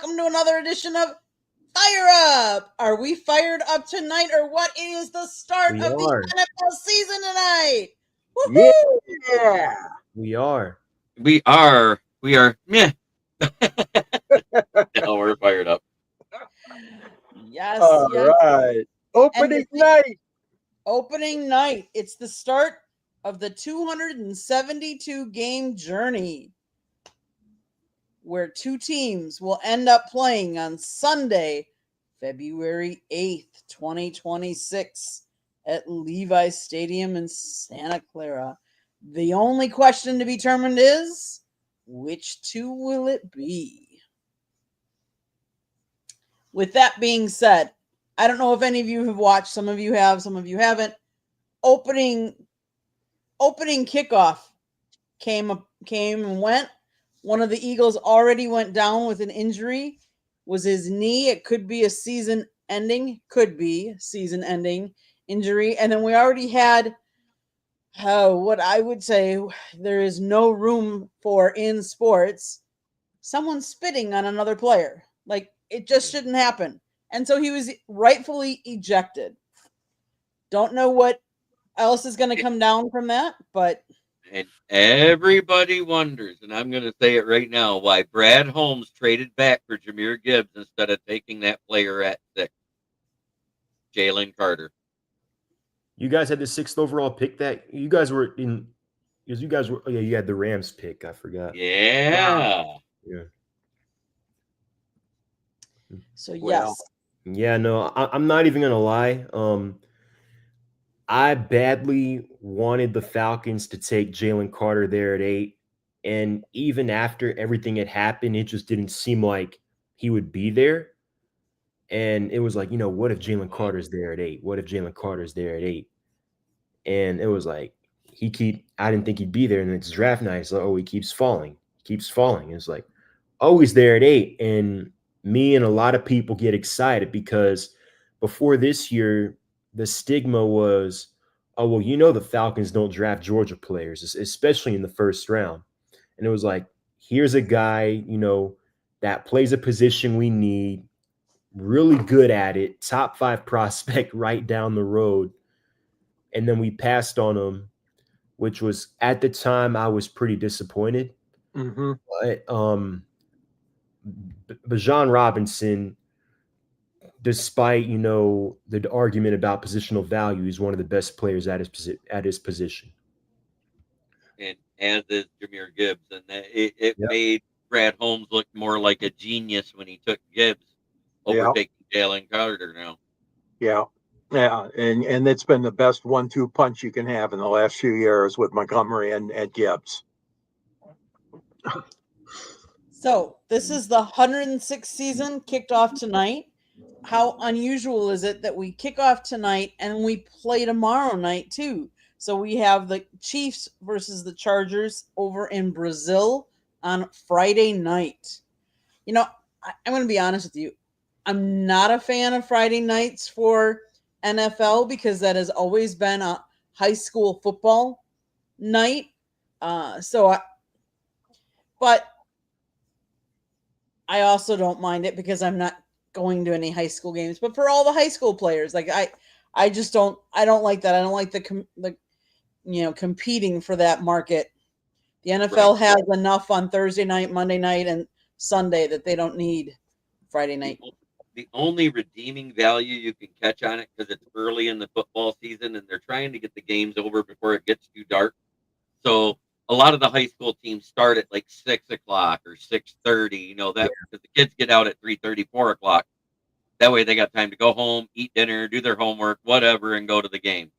welcome to another edition of Fire Up. Are we fired up tonight, or what? It is the start of the NFL season tonight. Woo-hoo! Yeah, we are. We are. Meh. No, we're fired up. Yes, all yes. right. Opening night. Opening night. It's the start of the 272 game journey, where two teams will end up playing on Sunday, February 8th, 2026 at Levi Stadium in Santa Clara. The only question to be determined is, which two will it be? With that being said, I don't know if any of you have watched. Some of you have, some of you haven't. Opening kickoff came and went. One of the Eagles already went down with an injury. Was his knee? It could be a season-ending injury. And then we already had what I would say there is no room for in sports. Someone spitting on another player. Like, it just shouldn't happen. And so he was rightfully ejected. Don't know what else is going to come down from that, but... And everybody wonders, and I'm going to say it right now, why Brad Holmes traded back for Jahmyr Gibbs instead of taking that player at 6. Jalen Carter. You guys had the 6th overall pick. That you guys were in, because you guys were. Oh yeah, you had the Rams pick. I forgot. Yeah. So yes. Well, Yeah, no, I'm not even gonna lie. I badly wanted the Falcons to take Jalen Carter there at 8, and even after everything had happened, it just didn't seem like he would be there. And it was like, what if Jalen Carter's there at 8? What if Jalen Carter's there at 8? And it was like I didn't think he'd be there. And it's draft night. It's like, oh, he keeps falling. It's like, oh, he's there at 8. And me and a lot of people get excited because before this year, the stigma was, oh, well, the Falcons don't draft Georgia players, especially in the first round. And it was like, here's a guy, that plays a position we need, really good at it, top 5 prospect right down the road. And then we passed on him, which was, at the time, I was pretty disappointed. mm-hmm. But Bijan Robinson, despite the argument about positional value, he's one of the best players at his position. And as is Jahmyr Gibbs, and it made Brad Holmes look more like a genius when he took Gibbs over taking Jalen Carter now. Yeah. And it's been the best 1-2 punch you can have in the last few years with Montgomery and Gibbs. So this is the 106th season, kicked off tonight. How unusual is it that we kick off tonight and we play tomorrow night too? So we have the Chiefs versus the Chargers over in Brazil on Friday night. I'm going to be honest with you. I'm not a fan of Friday nights for NFL because that has always been a high school football night. But I also don't mind it because I'm not going to any high school games. But for all the high school players, like I just don't. I don't like that. I don't like the competing for that market. The NFL has enough on Thursday night, Monday night, and Sunday that they don't need Friday night. The only redeeming value you can catch on it, because it's early in the football season and they're trying to get the games over before it gets too dark. So a lot of the high school teams start at like 6 o'clock or 6:30, because the kids get out at 3:30, 4 o'clock. That way they got time to go home, eat dinner, do their homework, whatever, and go to the game.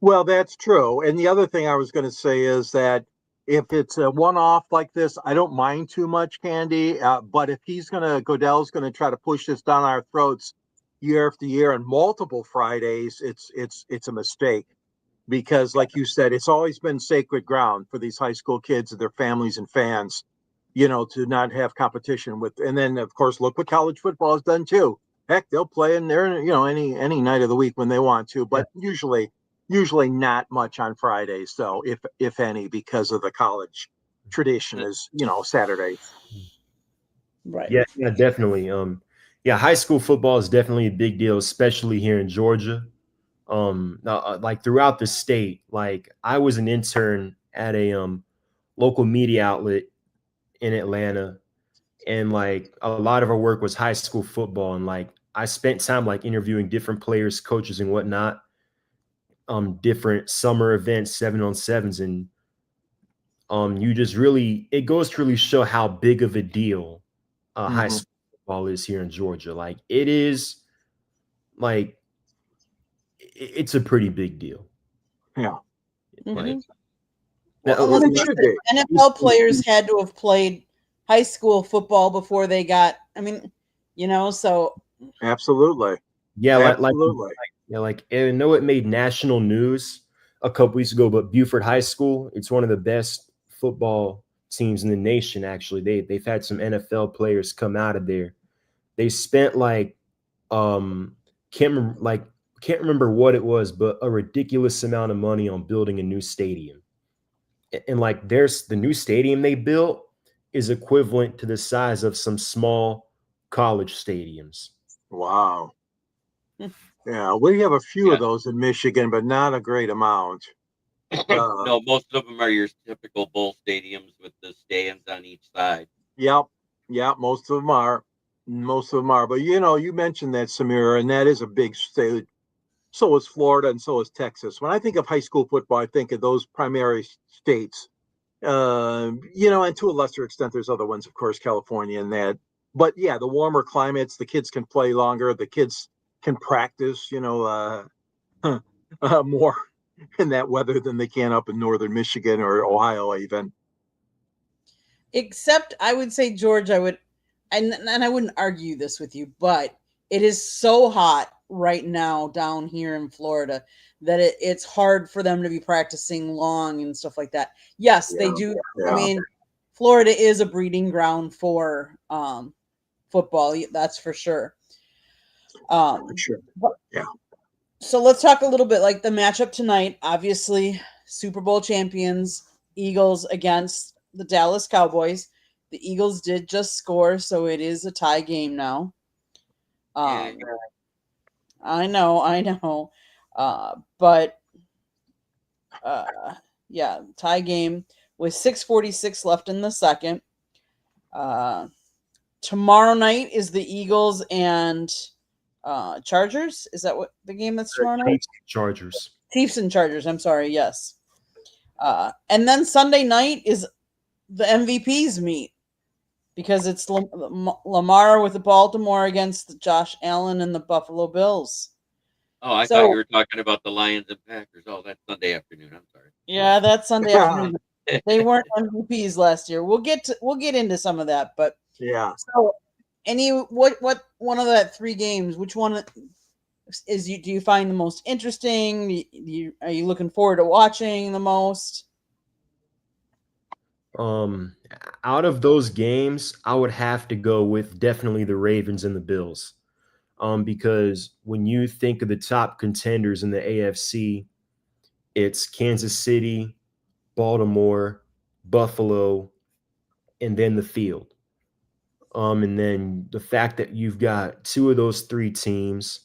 Well, that's true. And the other thing I was going to say is that if it's a one-off like this, I don't mind too much, Candy. But if Goodell's going to try to push this down our throats year after year on multiple Fridays, it's a mistake. Because, like you said, it's always been sacred ground for these high school kids and their families and fans, to not have competition with. And then, of course, look what college football has done too. Heck, they'll play in there, any night of the week when they want to, but usually not much on Fridays, though, if any, because of the college tradition is, Saturdays. Right. Yeah, definitely. Yeah, high school football is definitely a big deal, especially here in Georgia. Like throughout the state. Like I was an intern at a local media outlet in Atlanta, and like a lot of our work was high school football, and like I spent time like interviewing different players, coaches, and whatnot. Different summer events, 7-on-7s, and you just really it goes to really show how big of a deal high Mhm. school football is here in Georgia. Like it is, like it's a pretty big deal. Yeah. Like Mhm. now, Well, and let's And it face should it, be. NFL players had to have played high school football before they got. I mean, so Absolutely. yeah, Absolutely. yeah, like I know it made national news a couple weeks ago, but Buford High School, it's one of the best football teams in the nation. Actually, they've had some NFL players come out of there. They spent like um can't remember what it was, but a ridiculous amount of money on building a new stadium. And like there's the new stadium they built is equivalent to the size of some small college stadiums. Wow. Yeah, we have a few of Yeah. those in Michigan, but not a great amount. No, most of them are your typical bowl stadiums with the stands on each side. Yep. Yeah, most of them are. Most of them are. But you mentioned that, Samira, and that is a big state. So is Florida and so is Texas. When I think of high school football, I think of those primary states. And to a lesser extent, there's other ones, of course, California and that. But yeah, the warmer climates, the kids can play longer, the kids can practice, more in that weather than they can up in northern Michigan or Ohio, even. except I would say George, and I wouldn't argue this with you, but it is so hot right now down here in Florida that it's hard for them to be practicing long and stuff like that. Yes, they Yeah, do. I yeah, mean, Florida is a breeding ground for football. That's for sure. for sure. But- Yeah. so let's talk a little bit like the matchup tonight. Obviously, Super Bowl champions Eagles against the Dallas Cowboys. The Eagles did just score, so it is a tie game now. Yeah. I know. But yeah, tie game with 6:46 left in the second. Tomorrow night is the Eagles and Chargers. Is that what the game that's tomorrow night? Chargers. Chiefs and Chargers. I'm sorry. Yes. And then Sunday night is the MVPs meet because it's Lamar with the Baltimore against Josh Allen and the Buffalo Bills. Oh, I So- thought you were talking about the Lions and Packers. Oh, that's Sunday afternoon. I'm sorry. Yeah, that's Sunday afternoon. They weren't MVPs last year. We'll get into some of that, but Yeah. so what one of that three games? Which one do you find the most interesting? Are you looking forward to watching the most? Out of those games, I would have to go with definitely the Ravens and the Bills. Because when you think of the top contenders in the AFC, it's Kansas City, Baltimore, Buffalo, and then the field. And then the fact that you've got two of those three teams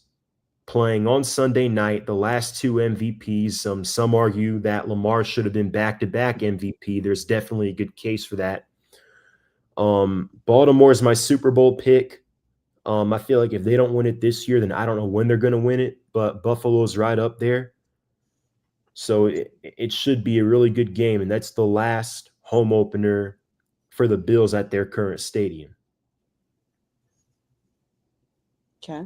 playing on Sunday night, the last two MVPs. Some argue that Lamar should have been back-to-back MVP. There's definitely a good case for that. Baltimore is my Super Bowl pick. I feel like if they don't win it this year, then I don't know when they're going to win it. But Buffalo's right up there. So it should be a really good game. And that's the last home opener for the Bills at their current stadium. Okay.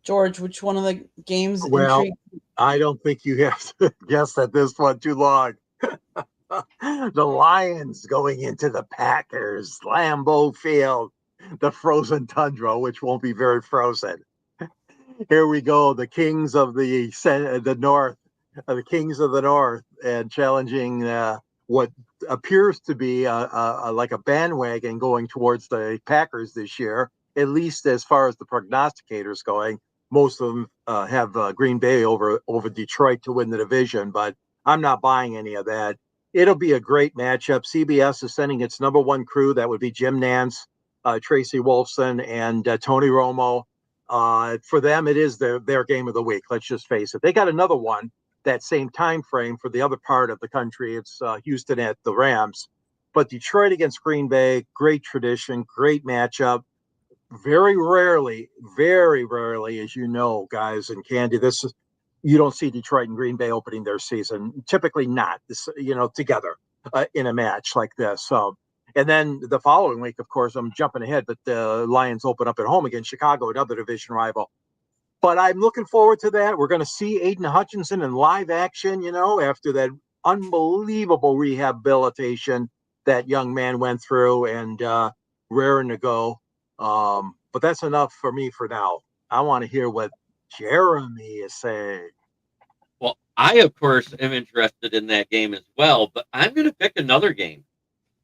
George, which one of the games Well, intrigued? I don't think you have to guess at this one too long. The Lions going into the Packers, Lambeau Field, the frozen tundra, which won't be very frozen. Here we go, the kings of the North, the kings of the North, and challenging what appears to be like a bandwagon going towards the Packers this year, at least as far as the prognosticators going. Most of them have Green Bay over Detroit to win the division, but I'm not buying any of that. It'll be a great matchup. CBS is sending its number one crew. That would be Jim Nance, Tracy Wolfson, and Tony Romo. For them, it is their game of the week. Let's just face it. They got another one that same time frame for the other part of the country. It's Houston at the Rams. But Detroit against Green Bay, great tradition, great matchup. Very rarely, as you know, guys and Candy, you don't see Detroit and Green Bay opening their season. Typically not, together in a match like this. So, and then the following week, of course, I'm jumping ahead, but the Lions open up at home against Chicago, another division rival. But I'm looking forward to that. We're going to see Aiden Hutchinson in live action, after that unbelievable rehabilitation that young man went through, and raring to go. But that's enough for me for now. I want to hear what Jeremy is saying. Well, I, of course, am interested in that game as well, but I'm going to pick another game.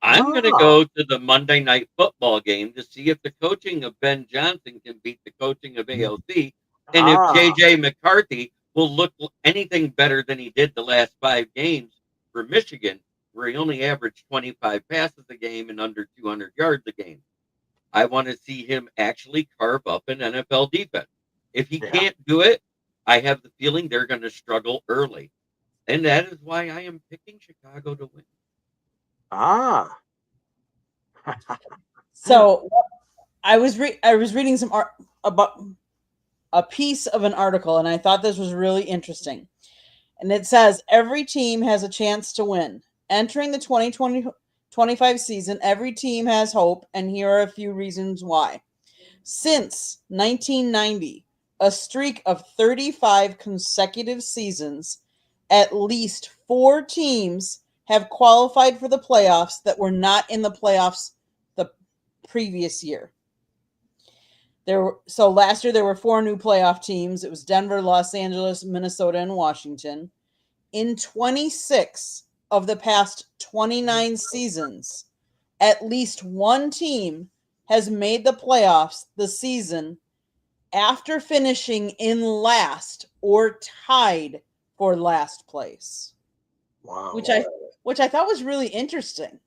I'm going to go to the Monday Night Football game to see if the coaching of Ben Johnson can beat the coaching of AOC, and if J.J. McCarthy will look anything better than he did the last 5 games for Michigan, where he only averaged 25 passes a game and under 200 yards a game. I want to see him actually carve up an NFL defense. If he can't do it, I have the feeling they're going to struggle early. And that is why I am picking Chicago to win. So I was reading some about a piece of an article, and I thought this was really interesting. And it says every team has a chance to win. Entering the 2020-25 season, every team has hope, and here are a few reasons why. Since 1990, a streak of 35 consecutive seasons, at least 4 teams have qualified for the playoffs that were not in the playoffs the previous year. So last year there were 4 new playoff teams. It was Denver, Los Angeles, Minnesota, and Washington. In 26 of the past 29 seasons, at least one team has made the playoffs the season after finishing in last or tied for last place. Wow. Which I thought was really interesting.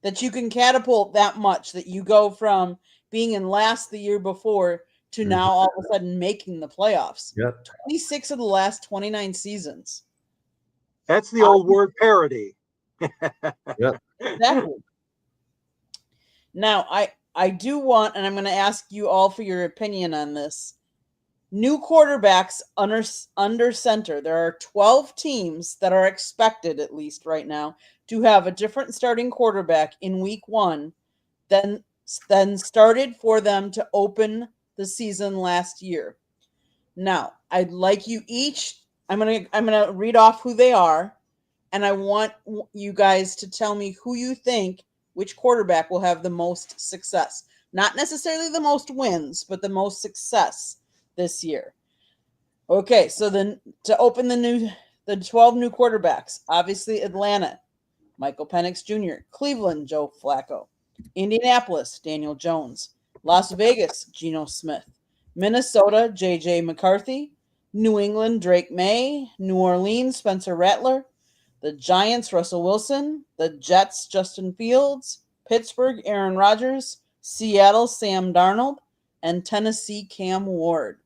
That you can catapult that much, that you go from being in last the year before to now all of a sudden making the playoffs. Yep. 26 of the last 29 seasons. That's the old word parity. Yep. Exactly. Now, I do want, and I'm going to ask you all for your opinion on this. New quarterbacks under center. There are 12 teams that are expected, at least right now, to have a different starting quarterback in week 1 than started for them to open the season last year. Now, I'd like you each, I'm gonna read off who they are, and I want you guys to tell me who you think which quarterback will have the most success. Not necessarily the most wins, but the most success this year. Okay, so then to open the 12 new quarterbacks, obviously Atlanta, Michael Penix Jr., Cleveland, Joe Flacco, Indianapolis, Daniel Jones, Las Vegas, Geno Smith, Minnesota, J.J. McCarthy, New England, Drake May, New Orleans, Spencer Rattler, the Giants, Russell Wilson, the Jets, Justin Fields, Pittsburgh, Aaron Rodgers, Seattle, Sam Darnold, and Tennessee, Cam Ward.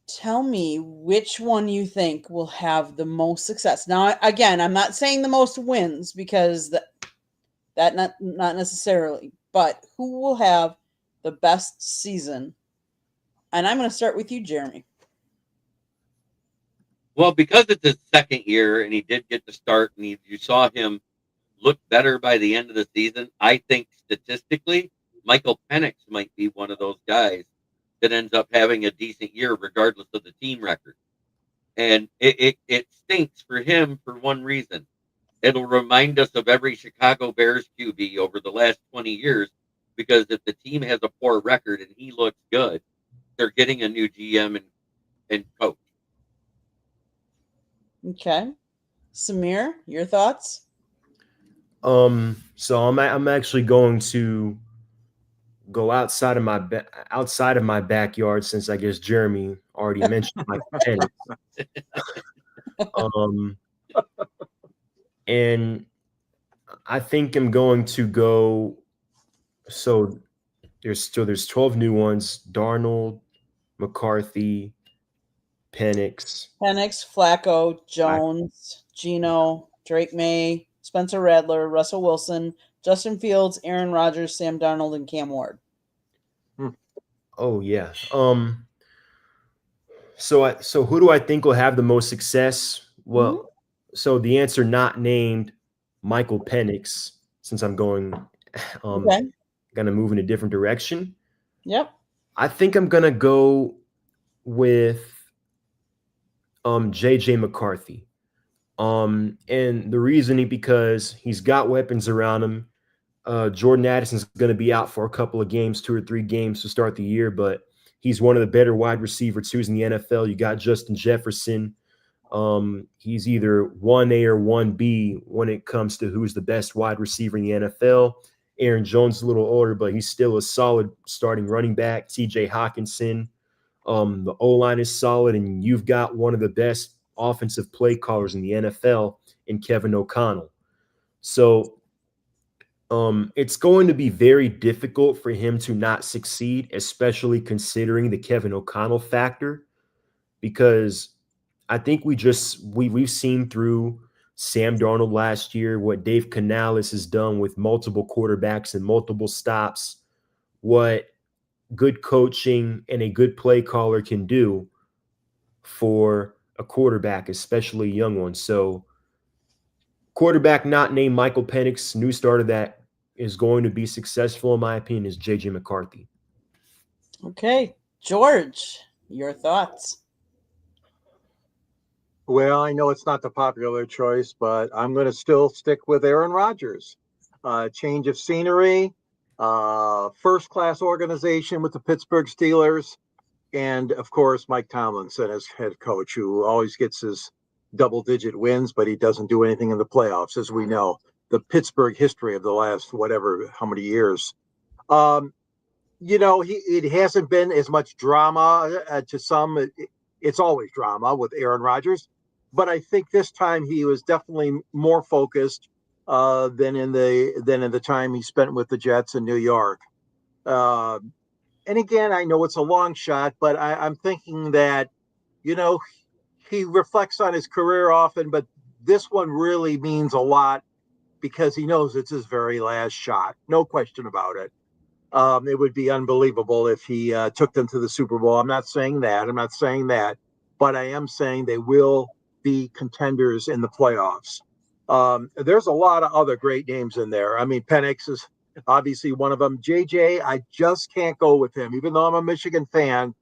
Tell me which one you think will have the most success. Now, again, I'm not saying the most wins because that not necessarily, but who will have the best season? And I'm going to start with you, Jeremy. Well, because it's his second year and he did get to start and you saw him look better by the end of the season, I think statistically, Michael Penix might be one of those guys that ends up having a decent year regardless of the team record. And it stinks for him for one reason. It'll remind us of every Chicago Bears QB over the last 20 years, because if the team has a poor record and he looks good, they're getting a new GM and coach. Okay. Samir, your thoughts? So I'm actually going to go outside of my backyard, since I guess Jeremy already mentioned my Penix. And I think I'm going to go. So there's 12 new ones: Darnold, McCarthy, Penix. Penix, Flacco, Jones, Gino, Drake May, Spencer Rattler, Russell Wilson, Justin Fields, Aaron Rodgers, Sam Darnold, and Cam Ward. Oh yeah. So who do I think will have the most success? Well, so the answer not named Michael Penix, since I'm going Okay. gonna move in a different direction. Yep. I think I'm gonna go with JJ McCarthy. And the reasoning because he's got weapons around him. Jordan Addison's going to be out for a couple of games, 2 or 3 games to start the year, but he's one of the better wide receiver twos in the NFL. You got Justin Jefferson. He's either 1A or 1B when it comes to who's the best wide receiver in the NFL. Aaron Jones is a little older, but he's still a solid starting running back. TJ Hawkinson. The O-line is solid, and you've got one of the best offensive play callers in the NFL in Kevin O'Connell. So it's going to be very difficult for him to not succeed, especially considering the Kevin O'Connell factor, because I think we've seen through Sam Darnold last year what Dave Canales has done with multiple quarterbacks and multiple stops, what good coaching and a good play caller can do for a quarterback, especially a young one. So quarterback not named Michael Penix, new starter that is going to be successful, in my opinion, is JJ McCarthy. Okay. George, your thoughts? Well, I know it's not the popular choice, but I'm going to still stick with Aaron Rodgers. Change of scenery, first-class organization with the Pittsburgh Steelers, and, of course, Mike Tomlinson as head coach, who always gets his double-digit wins, but he doesn't do anything in the playoffs, as we know. The Pittsburgh history of the last how many years. It hasn't been as much drama to some. It's always drama with Aaron Rodgers, but I think this time he was definitely more focused than in the time he spent with the Jets in New York. And again, I know it's a long shot, but I'm thinking that, he reflects on his career often, but this one really means a lot because he knows it's his very last shot. No question about it. It would be unbelievable if he took them to the Super Bowl. I'm not saying that, but I am saying they will be contenders in the playoffs. There's a lot of other great names in there. I mean, Penix is obviously one of them. JJ, I just can't go with him. Even though I'm a Michigan fan,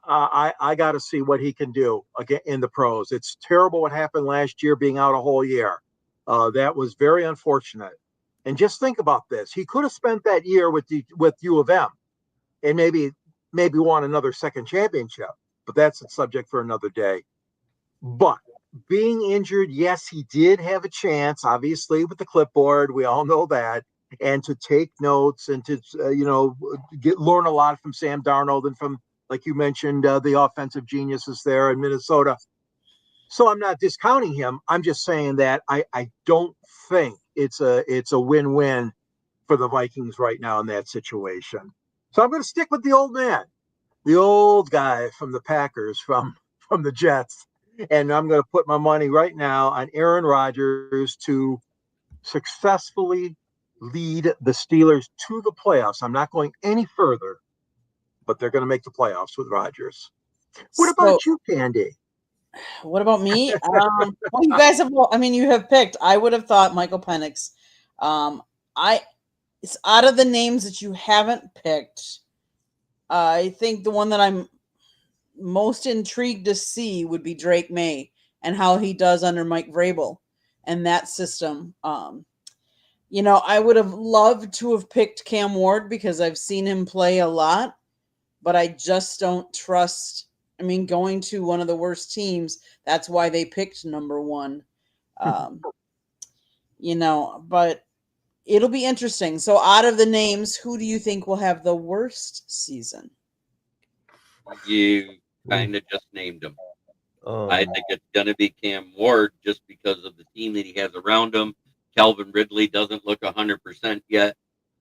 I got to see what he can do again in the pros. It's terrible what happened last year, being out a whole year. That was very unfortunate. And just think about this. He could have spent that year with U of M and maybe won another second championship, but that's a subject for another day. But being injured, yes, he did have a chance, obviously, with the clipboard. We all know that. And to take notes and to, learn a lot from Sam Darnold and from, like you mentioned, the offensive geniuses there in Minnesota. So I'm not discounting him. I'm just saying that I don't think it's a win-win for the Vikings right now in that situation. So I'm going to stick with the old man, the old guy from the Packers, from the Jets. And I'm going to put my money right now on Aaron Rodgers to successfully lead the Steelers to the playoffs. I'm not going any further, but they're going to make the playoffs with Rodgers. What about you, Candy? What about me? Well, you guys have. I mean, you have picked. I would have thought Michael Penix. It's out of the names that you haven't picked. I think the one that I'm most intrigued to see would be Drake May and how he does under Mike Vrabel and that system. I would have loved to have picked Cam Ward because I've seen him play a lot, but I just don't trust. I mean, going to one of the worst teams, that's why they picked number one. But it'll be interesting. So out of the names, who do you think will have the worst season? You kind of just named them. I think it's going to be Cam Ward just because of the team that he has around him. Calvin Ridley doesn't look 100% yet.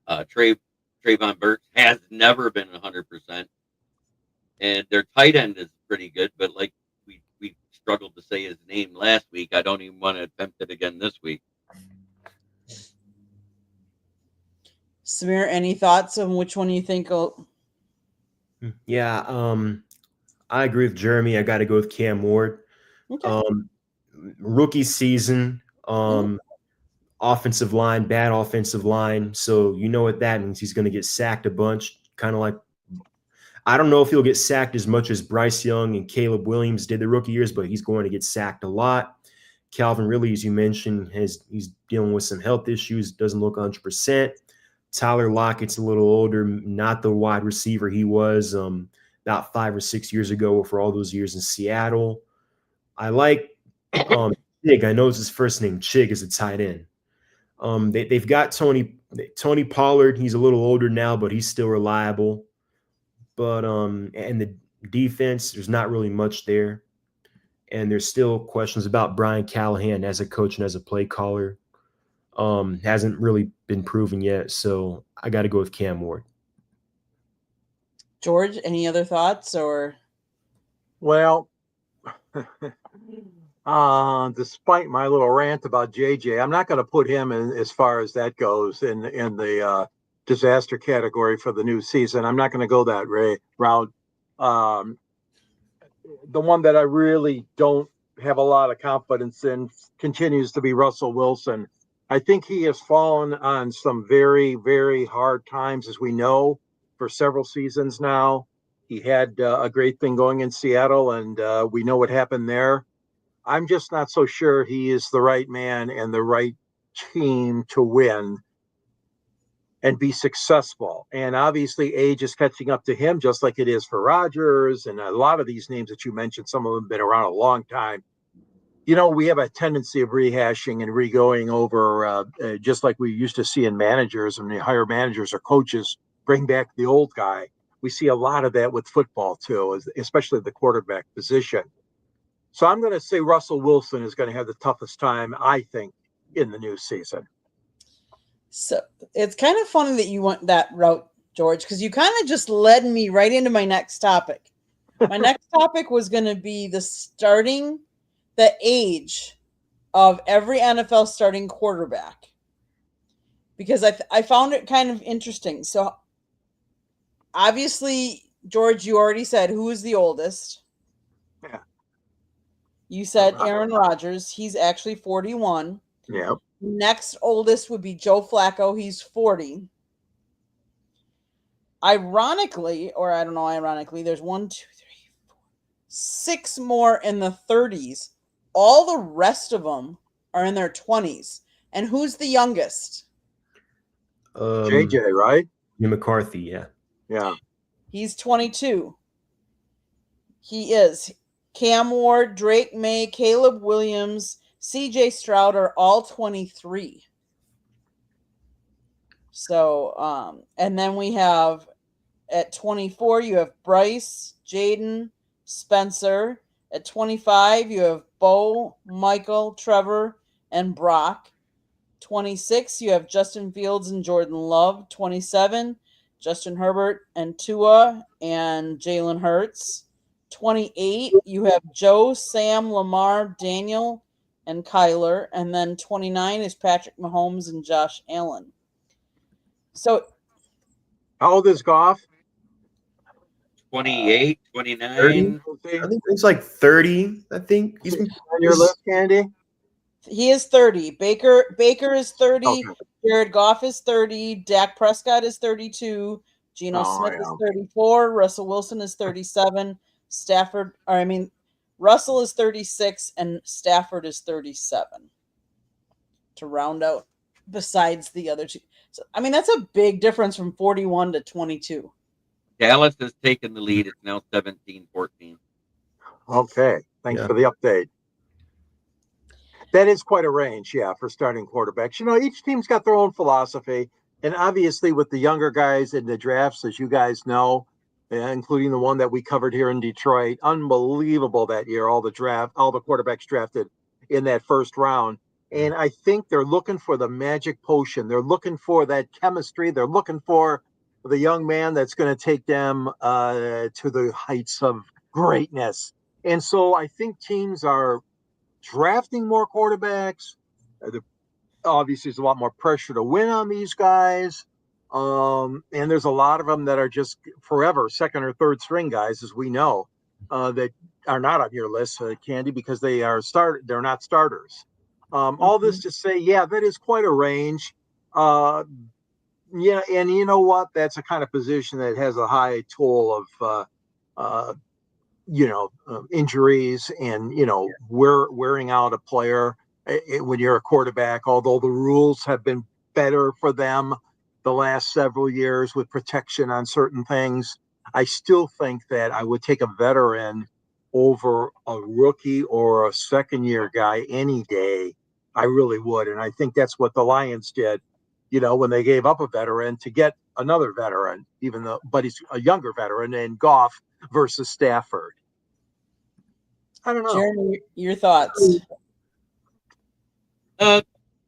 Trayvon Burks has never been 100%. And their tight end is pretty good, but like we struggled to say his name last week. I don't even want to attempt it again this week. Samir, any thoughts on which one you think will... Yeah, I agree with Jeremy. I got to go with Cam Ward. Okay. Rookie season, offensive line, bad offensive line. So you know what that means. He's going to get sacked a bunch, kind of like, I don't know if he'll get sacked as much as Bryce Young and Caleb Williams did the rookie years, but he's going to get sacked a lot. Calvin Ridley, as you mentioned, he's dealing with some health issues, doesn't look 100%. Tyler Lockett's a little older, not the wide receiver he was about 5 or 6 years ago for all those years in Seattle. I like Chig. I know it's his first name. Chig is a tight end. They've got Tony Pollard. He's a little older now, but he's still reliable. But and the defense, there's not really much there. And there's still questions about Brian Callahan as a coach and as a play caller. Hasn't really been proven yet. So I got to go with Cam Ward. George, any other thoughts or? Well, despite my little rant about JJ, I'm not going to put him in as far as that goes in the disaster category for the new season. I'm not going to go that route. The one that I really don't have a lot of confidence in continues to be Russell Wilson. I think he has fallen on some very, very hard times, as we know, for several seasons now. He had a great thing going in Seattle, and we know what happened there. I'm just not so sure he is the right man and the right team to win and be successful. And obviously age is catching up to him, just like it is for Rodgers and a lot of these names that you mentioned. Some of them have been around a long time. You know, we have a tendency of rehashing and re-going over, just like we used to see in managers, and the hire managers or coaches bring back the old guy. We see a lot of that with football too, especially the quarterback position. So I'm going to say Russell Wilson is going to have the toughest time, I think, in the new season. So it's kind of funny that you went that route, George, because you kind of just led me right into my next topic. My next topic was going to be the age of every NFL starting quarterback, because I found it kind of interesting. So obviously, George, you already said who is the oldest. Yeah. You said Aaron Rodgers. He's actually 41. Yeah. Next oldest would be Joe Flacco. He's 40. Ironically, there's 6 more in the 30s. All the rest of them are in their 20s. And who's the youngest? JJ, right? McCarthy, yeah. Yeah. He's 22. He is. Cam Ward, Drake May, Caleb Williams, CJ Stroud are all 23. So, and then we have at 24, you have Bryce, Jaden, Spencer. At 25, you have Bo, Michael, Trevor, and Brock. 26, you have Justin Fields and Jordan Love. 27, Justin Herbert and Tua and Jalen Hurts. 28, you have Joe, Sam, Lamar, Daniel, and Kyler. And then 29 is Patrick Mahomes and Josh Allen. So, how old is Goff? 28, 29. 30? I think it's like 30. I think he's on your list, Candy. He is 30. Baker is 30. Okay. Jared Goff is 30. Dak Prescott is 32. Geno Smith is 34. Russell Wilson is 37. Russell is 36 and Stafford is 37 to round out besides the other two. So, that's a big difference from 41 to 22. Dallas has taken the lead. It's now 17-14. Okay. Thanks for the update. That is quite a range, for starting quarterbacks. You know, each team's got their own philosophy. And obviously with the younger guys in the drafts, as you guys know, including the one that we covered here in Detroit. Unbelievable that year, all the quarterbacks drafted in that first round. And I think they're looking for the magic potion. They're looking for that chemistry. They're looking for the young man that's going to take them to the heights of greatness. And so I think teams are drafting more quarterbacks. Obviously, there's a lot more pressure to win on these guys. And there's a lot of them that are just forever second or third string guys, as we know, that are not on your list, Candy, because they're not starters. All this to say, yeah, that is quite a range. Yeah, and you know what? That's a kind of position that has a high toll of injuries and wearing out a player when you're a quarterback. Although the rules have been better for them the last several years with protection on certain things, I still think that I would take a veteran over a rookie or a second-year guy any day. I really would, and I think that's what the Lions did. When they gave up a veteran to get another veteran, but he's a younger veteran, and Goff versus Stafford. I don't know. Jeremy, your thoughts?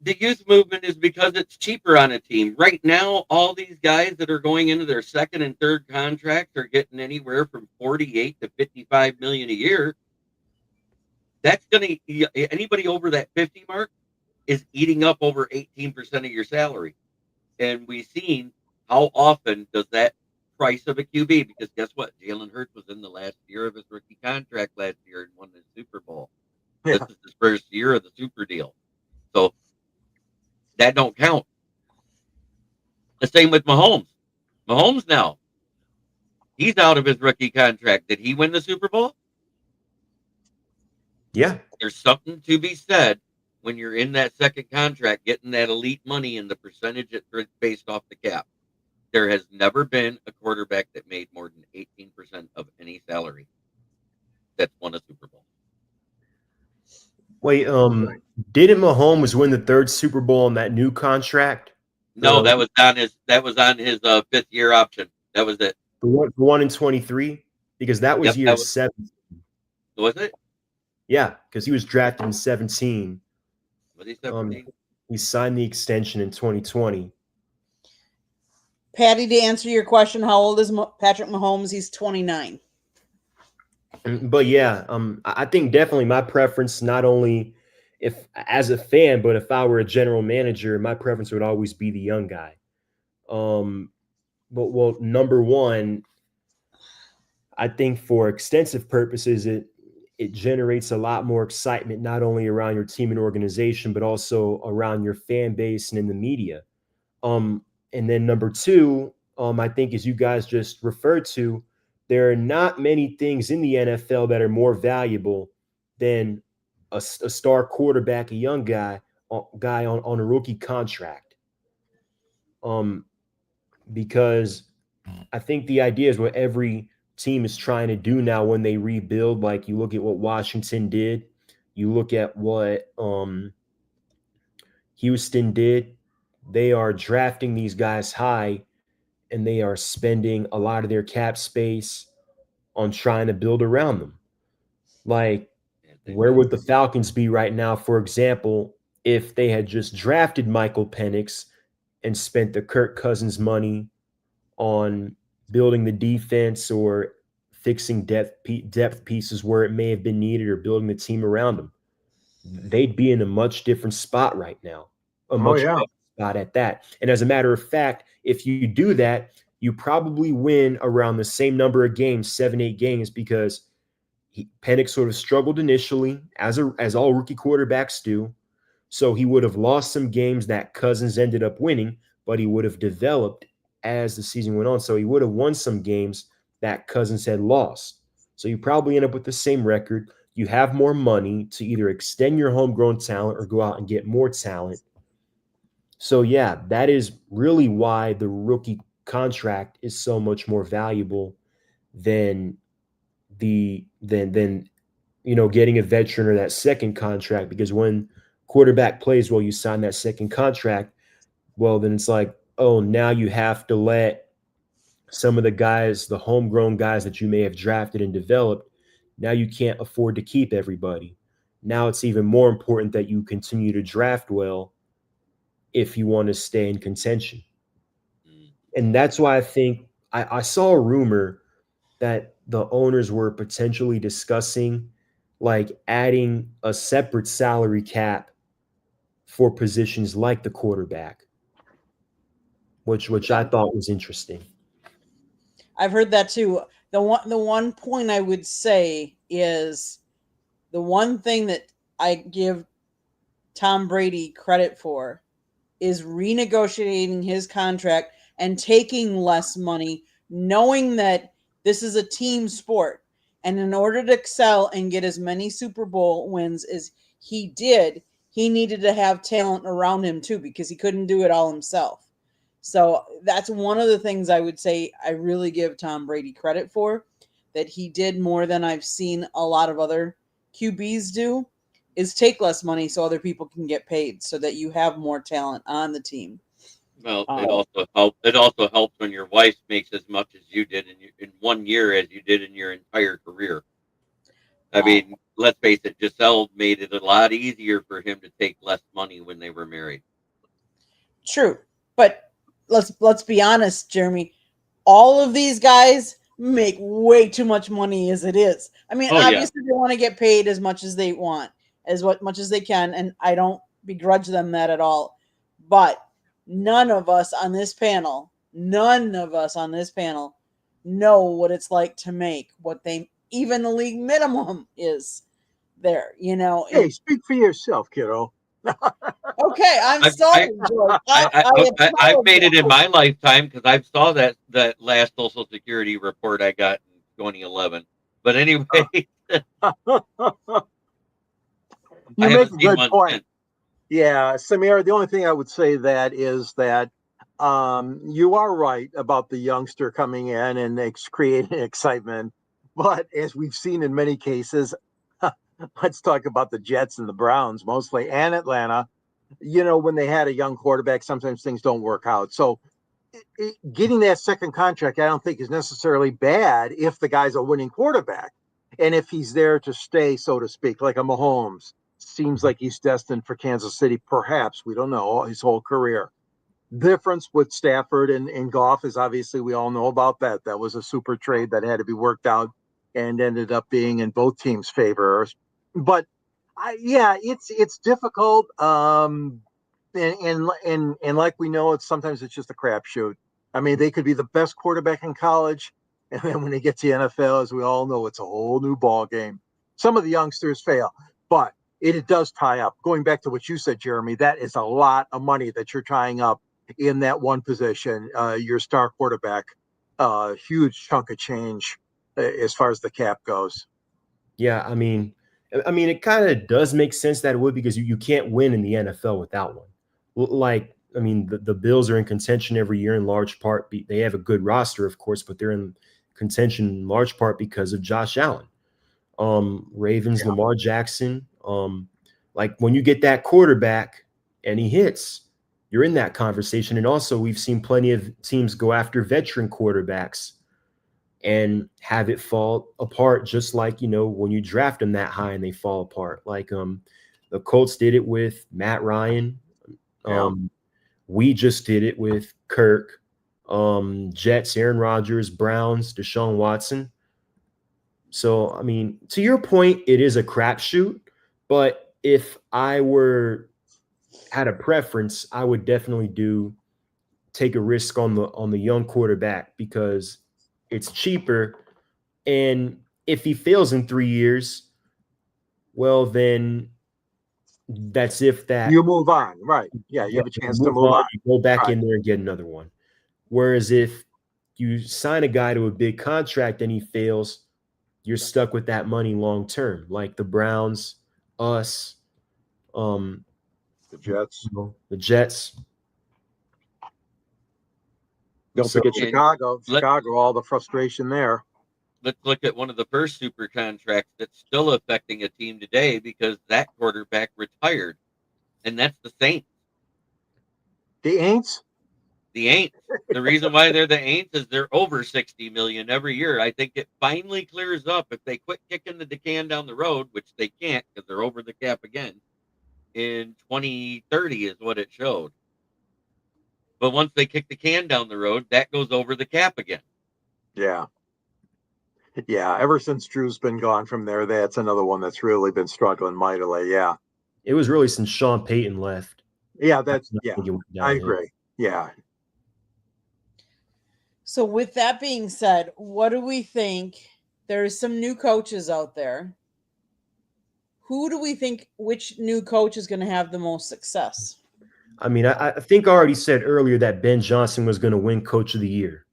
The youth movement is because it's cheaper on a team. Right now, all these guys that are going into their second and third contract are getting anywhere from $48 to $55 million a year. That's anybody over that 50 mark is eating up over 18% of your salary. And we've seen how often does that price of a QB, because guess what? Jalen Hurts was in the last year of his rookie contract last year and won the Super Bowl. Yeah. This is his first year of the super deal. So that don't count. The same with Mahomes. Mahomes now, he's out of his rookie contract. Did he win the Super Bowl? Yeah. There's something to be said when you're in that second contract, getting that elite money and the percentage based off the cap. There has never been a quarterback that made more than 18% of any salary that's won a Super Bowl. Wait, didn't Mahomes win the third Super Bowl on that new contract? No, that was on his fifth year option. That was it. The one in 23, because that was year 7. Was it? Yeah, because he was drafted in 17. Was he 17? He signed the extension in 2020. Patty, to answer your question, how old is Patrick Mahomes? He's 29. But yeah, I think definitely my preference, not only if as a fan, but if I were a general manager, my preference would always be the young guy. But number one, I think for extensive purposes, it generates a lot more excitement, not only around your team and organization, but also around your fan base and in the media. And then number two, I think, as you guys just referred to, there are not many things in the NFL that are more valuable than a star quarterback, a young guy on a rookie contract. Because I think the idea is what every team is trying to do now when they rebuild. Like, you look at what Washington did, you look at what Houston did. They are drafting these guys high, and they are spending a lot of their cap space on trying to build around them. Like, where would the Falcons be right now, for example, if they had just drafted Michael Penix and spent the Kirk Cousins money on building the defense or fixing depth pieces where it may have been needed, or building the team around them? They'd be in a much different spot right now. Better spot at that. And as a matter of fact, if you do that, you probably win around the same number of games, 7-8 games, because Penix sort of struggled initially, as all rookie quarterbacks do. So he would have lost some games that Cousins ended up winning, but he would have developed as the season went on. So he would have won some games that Cousins had lost. So you probably end up with the same record. You have more money to either extend your homegrown talent or go out and get more talent. So yeah, that is really why the rookie contract is so much more valuable than getting a veteran or that second contract. Because when quarterback plays well, you sign that second contract. Well, then it's like, oh, now you have to let some of the guys, the homegrown guys that you may have drafted and developed, now you can't afford to keep everybody. Now it's even more important that you continue to draft well if you want to stay in contention. And that's why I think I saw a rumor that the owners were potentially discussing like adding a separate salary cap for positions like the quarterback, which I thought was interesting. I've heard that too. The one point I would say is the one thing that I give Tom Brady credit for is renegotiating his contract and taking less money, knowing that this is a team sport. And in order to excel and get as many Super Bowl wins as he did, he needed to have talent around him too, because he couldn't do it all himself. So that's one of the things I would say I really give Tom Brady credit for, that he did more than I've seen a lot of other QBs do, is take less money so other people can get paid so that you have more talent on the team. Well, it also helps when your wife makes as much as you did in 1 year as you did in your entire career. I mean, let's face it, Giselle made it a lot easier for him to take less money when they were married. True, but let's be honest, Jeremy. All of these guys make way too much money as it is. I mean, obviously they want to get paid as much as they want, much as they can, and I don't begrudge them that at all. But none of us on this panel know what it's like to make what they, even the league minimum is there, you know. Hey, speak for yourself, kiddo. Okay, I'm sorry, George. I've made it in my lifetime because I saw that last Social Security report I got in 2011. But anyway, you make a good point. Yeah, Samir, the only thing I would say that is that you are right about the youngster coming in and creating excitement. But as we've seen in many cases, let's talk about the Jets and the Browns mostly, and Atlanta. You know, when they had a young quarterback, sometimes things don't work out. So getting that second contract, I don't think is necessarily bad if the guy's a winning quarterback. And if he's there to stay, so to speak, like a Mahomes, seems like he's destined for Kansas City, perhaps. We don't know, his whole career. Difference with Stafford and Goff is obviously we all know about that. That was a super trade that had to be worked out and ended up being in both teams' favor. But it's difficult. And like we know, sometimes it's just a crapshoot. I mean, they could be the best quarterback in college, and then when they get to the NFL, as we all know, it's a whole new ball game. Some of the youngsters fail, but it does tie up. Going back to what you said, Jeremy, that is a lot of money that you're tying up in that one position. Your star quarterback, huge chunk of change as far as the cap goes. Yeah, I mean, it kind of does make sense that it would, because you can't win in the NFL without one. Like, I mean, the Bills are in contention every year in large part. They have a good roster, of course, but they're in contention in large part because of Josh Allen. Ravens, Lamar Jackson. Like when you get that quarterback and he hits, you're in that conversation. And also we've seen plenty of teams go after veteran quarterbacks and have it fall apart, just like, you know, when you draft them that high and they fall apart. Like the Colts did it with Matt Ryan. We just did it with Kirk. Jets, Aaron Rodgers, Browns, Deshaun Watson. So, I mean, to your point, it is a crapshoot. But if I had a preference, I would definitely take a risk on the young quarterback, because it's cheaper. And if he fails in 3 years, well, then that's if that you move on, right? Yeah, you have a chance to move on. You go back in there and get another one. Whereas if you sign a guy to a big contract and he fails, you're stuck with that money long term, like the Browns, us, the Jets. The Jets. Don't forget Chicago. Chicago, all the frustration there. Let's look at one of the first super contracts that's still affecting a team today, because that quarterback retired, and that's the Saints. The Aints? The Aints. The reason why they're the Aints is they're over 60 million every year. I think it finally clears up if they quit kicking the can down the road, which they can't because they're over the cap again. In 2030 is what it showed. But once they kick the can down the road, that goes over the cap again. Yeah. Yeah. Ever since Drew's been gone from there, that's another one that's really been struggling mightily. Yeah. It was really since Sean Payton left. Yeah. I think it went I downhill. agree. Yeah. So with that being said, what do we think? There's some new coaches out there. Who do we think, which new coach is going to have the most success? I mean, I think I already said earlier that Ben Johnson was going to win Coach of the Year.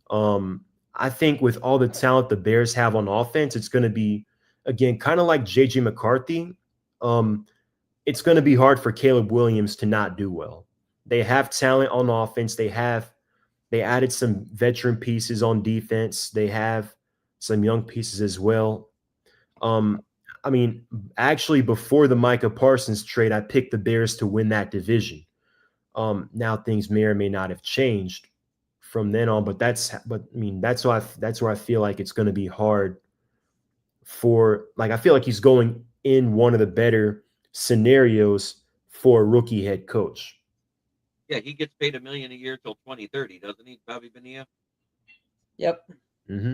I think with all the talent the Bears have on offense, it's going to be, again, kind of like J.J. McCarthy. It's going to be hard for Caleb Williams to not do well. They have talent on offense. They added some veteran pieces on defense. They have some young pieces as well. I mean, actually, before the Micah Parsons trade, I picked the Bears to win that division. Now things may or may not have changed from then on, but that's where I feel like it's going to be hard I feel like he's going in one of the better scenarios for a rookie head coach. Yeah, he gets paid $1 million a year till 2030, doesn't he, Bobby Bonilla? Yep. Mm-hmm.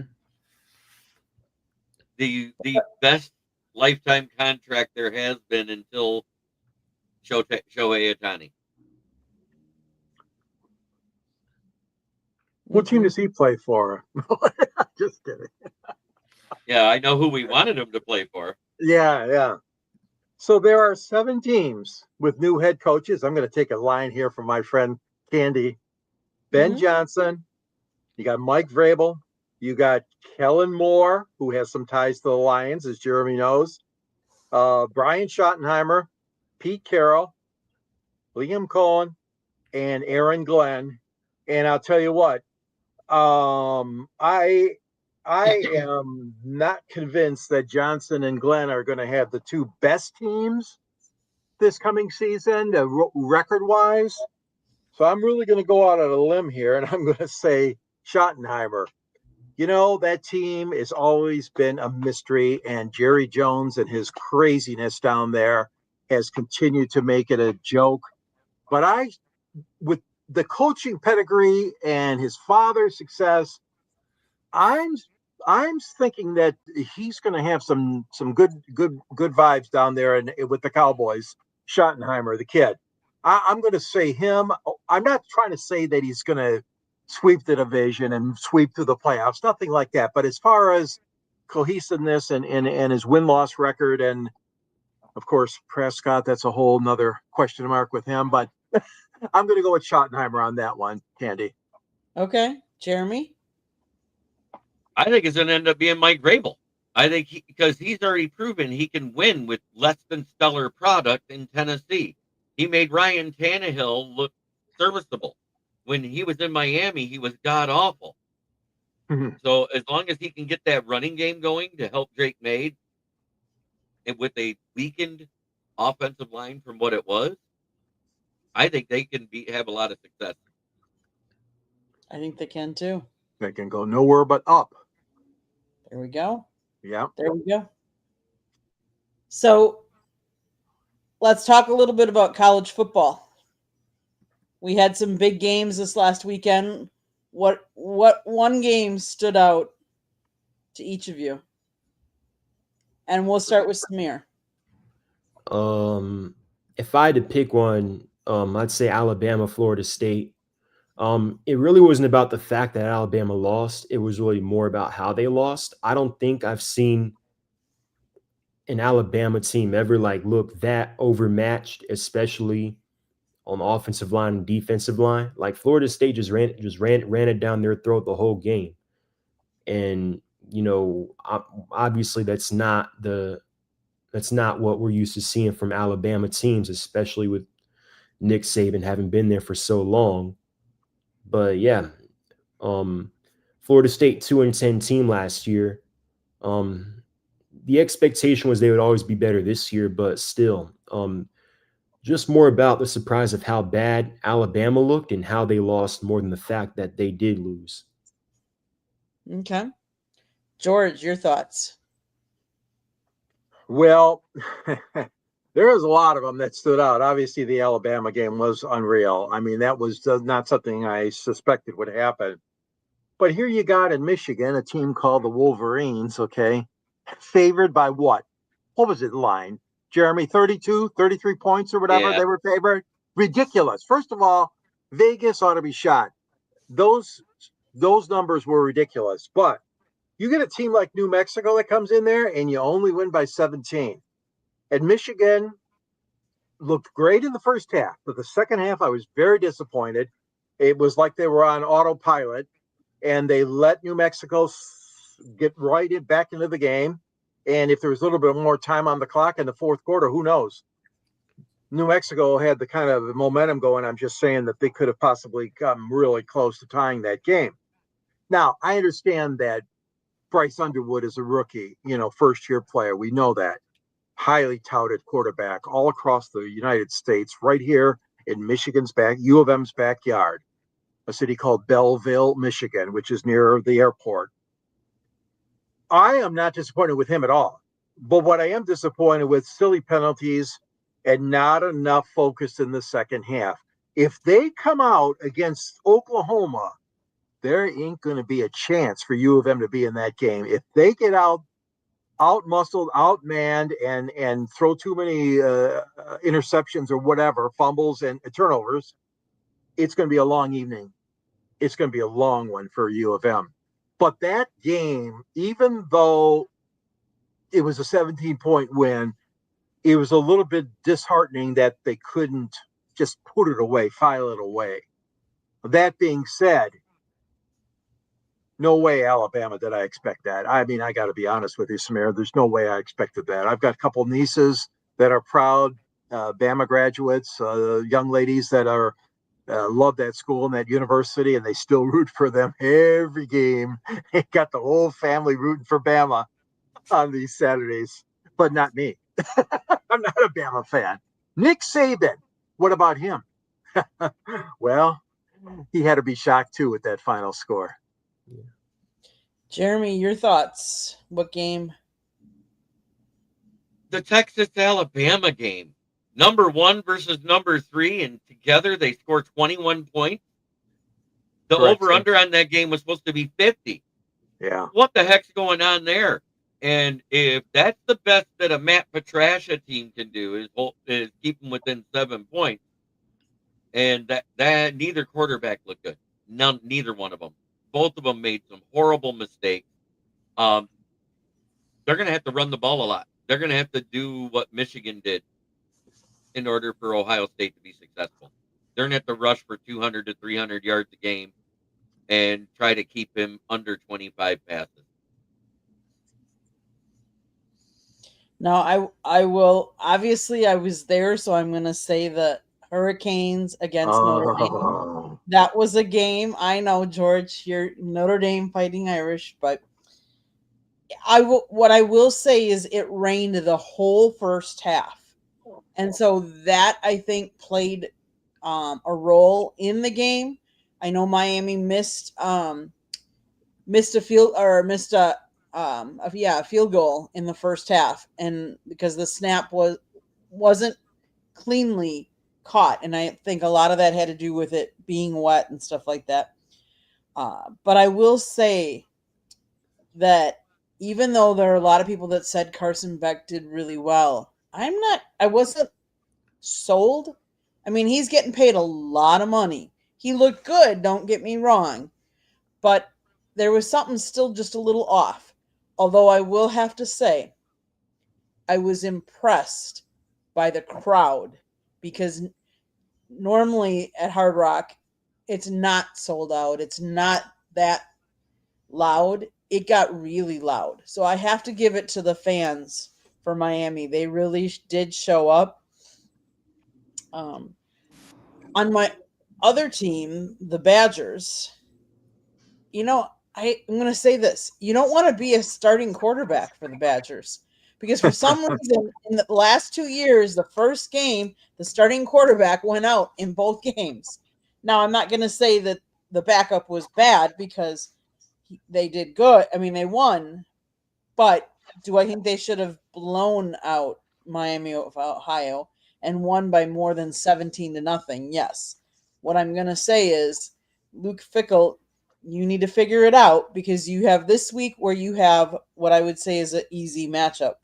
The best lifetime contract there has been until Shohei Ohtani. What team does he play for? Just kidding. Yeah, I know who we wanted him to play for. Yeah, yeah. So there are 7 teams with new head coaches. I'm going to take a line here from my friend Candy. Ben Johnson. You got Mike Vrabel. You got Kellen Moore, who has some ties to the Lions, as Jeremy knows. Brian Schottenheimer, Pete Carroll, Liam Cohen, and Aaron Glenn. And I'll tell you what, I am not convinced that Johnson and Glenn are going to have the 2 best teams this coming season, record-wise. So I'm really going to go out on a limb here, and I'm going to say Schottenheimer. You know, that team has always been a mystery, and Jerry Jones and his craziness down there has continued to make it a joke. But with the coaching pedigree and his father's success, I'm thinking that he's going to have some good vibes down there and with the Cowboys. Schottenheimer, the kid, I'm going to say him. I'm not trying to say that he's going to sweep the division and sweep through the playoffs, nothing like that. But as far as cohesiveness and his win-loss record, and of course Prescott, that's a whole nother question mark with him. But I'm going to go with Schottenheimer on that one, Candy. Okay, Jeremy. I think it's going to end up being Mike Vrabel. I think because he's already proven he can win with less than stellar product in Tennessee. He made Ryan Tannehill look serviceable. When he was in Miami, he was god awful. Mm-hmm. So as long as he can get that running game going to help Drake May, and with a weakened offensive line from what it was, I think they can have a lot of success. I think they can too. They can go nowhere but up. There we go. Yeah. There we go. So let's talk a little bit about college football. We had some big games this last weekend. What one game stood out to each of you? And we'll start with Samir. If I had to pick one, I'd say Alabama, Florida State. It really wasn't about the fact that Alabama lost. It was really more about how they lost. I don't think I've seen an Alabama team ever look that overmatched, especially on the offensive line and defensive line. Like Florida State just ran it down their throat the whole game. And, obviously that's not what we're used to seeing from Alabama teams, especially with Nick Saban having been there for so long. But yeah, Florida State 2-10 team last year. The expectation was they would always be better this year, but still, Just more about the surprise of how bad Alabama looked and how they lost more than the fact that they did lose. Okay. George, your thoughts? Well, there was a lot of them that stood out. Obviously, the Alabama game was unreal. I mean, that was not something I suspected would happen. But here you got in Michigan a team called the Wolverines, okay, favored by what? What was it line? Jeremy, 32, 33 points or whatever Yeah. they were favored? Ridiculous. First of all, Vegas ought to be shot. Those numbers were ridiculous. But you get a team like New Mexico that comes in there and you only win by 17. And Michigan looked great in the first half, but the second half I was very disappointed. It was like they were on autopilot and they let New Mexico get back into the game. And if there was a little bit more time on the clock in the fourth quarter, who knows? New Mexico had the kind of momentum going. I'm just saying that they could have possibly come really close to tying that game. Now, I understand that Bryce Underwood is a rookie, first-year player. We know that. Highly touted quarterback all across the United States, right here in Michigan's U of M's backyard, a city called Belleville, Michigan, which is near the airport. I am not disappointed with him at all. But what I am disappointed with, silly penalties and not enough focus in the second half. If they come out against Oklahoma, there ain't going to be a chance for U of M to be in that game. If they get out-muscled, out-manned, and throw too many interceptions or whatever, fumbles and turnovers, it's going to be a long evening. It's going to be a long one for U of M. But that game, even though it was a 17-point win, it was a little bit disheartening that they couldn't just put it away, file it away. That being said, no way, Alabama, did I expect that. I mean, I got to be honest with you, Samir. There's no way I expected that. I've got a couple nieces that are proud Bama graduates, young ladies that are love that school and that university, and they still root for them every game. They got the whole family rooting for Bama on these Saturdays, but not me. I'm not a Bama fan. Nick Saban, what about him? Well, he had to be shocked too with that final score. Jeremy, your thoughts? What game? The Texas-Alabama game. Number 1 versus number 3, and together they scored 21 points. The over-under on that game was supposed to be 50. Yeah. What the heck's going on there? And if that's the best that a Matt Patricia team can do is keep them within 7 points, and that neither quarterback looked good. Neither one of them. Both of them made some horrible mistakes. They're going to have to run the ball a lot. They're going to have to do what Michigan did in order for Ohio State to be successful. They're going to have to rush for 200 to 300 yards a game and try to keep him under 25 passes. Now, I will, obviously I was there, so I'm going to say the Hurricanes against Notre Dame. That was a game. I know, George, you're Notre Dame Fighting Irish, but what I will say is it rained the whole first half. And so that, I think, played a role in the game. I know Miami missed a field goal in the first half, and because the snap wasn't cleanly caught, and I think a lot of that had to do with it being wet and stuff like that. But I will say that even though there are a lot of people that said Carson Beck did really well, I wasn't sold. I mean, he's getting paid a lot of money. He looked good, don't get me wrong, but there was something still just a little off. Although I will have to say, I was impressed by the crowd, because normally at Hard Rock, it's not sold out. It's not that loud. It got really loud. So I have to give it to the fans for Miami. They really did show up. On my other team, the Badgers, I'm going to say this. You don't want to be a starting quarterback for the Badgers, because for some reason in the last 2 years, the first game, the starting quarterback went out in both games. Now, I'm not going to say that the backup was bad because they did good. I mean, they won, but do I think they should have blown out Miami of Ohio and won by more than 17-0? Yes. What I'm going to say is, Luke Fickell, you need to figure it out because you have this week where you have what I would say is an easy matchup.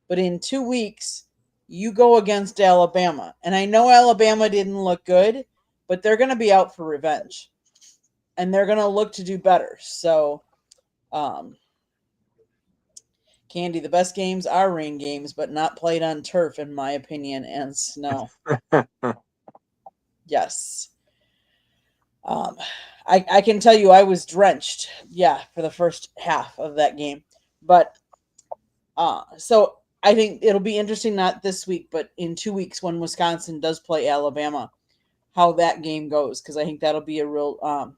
But in 2 weeks, you go against Alabama. And I know Alabama didn't look good, but they're going to be out for revenge. And they're going to look to do better. So, Candy, the best games are rain games, but not played on turf, in my opinion, and snow. Yes. I can tell you I was drenched, for the first half of that game. But so I think it'll be interesting, not this week, but in 2 weeks when Wisconsin does play Alabama, how that game goes, because I think that'll be a real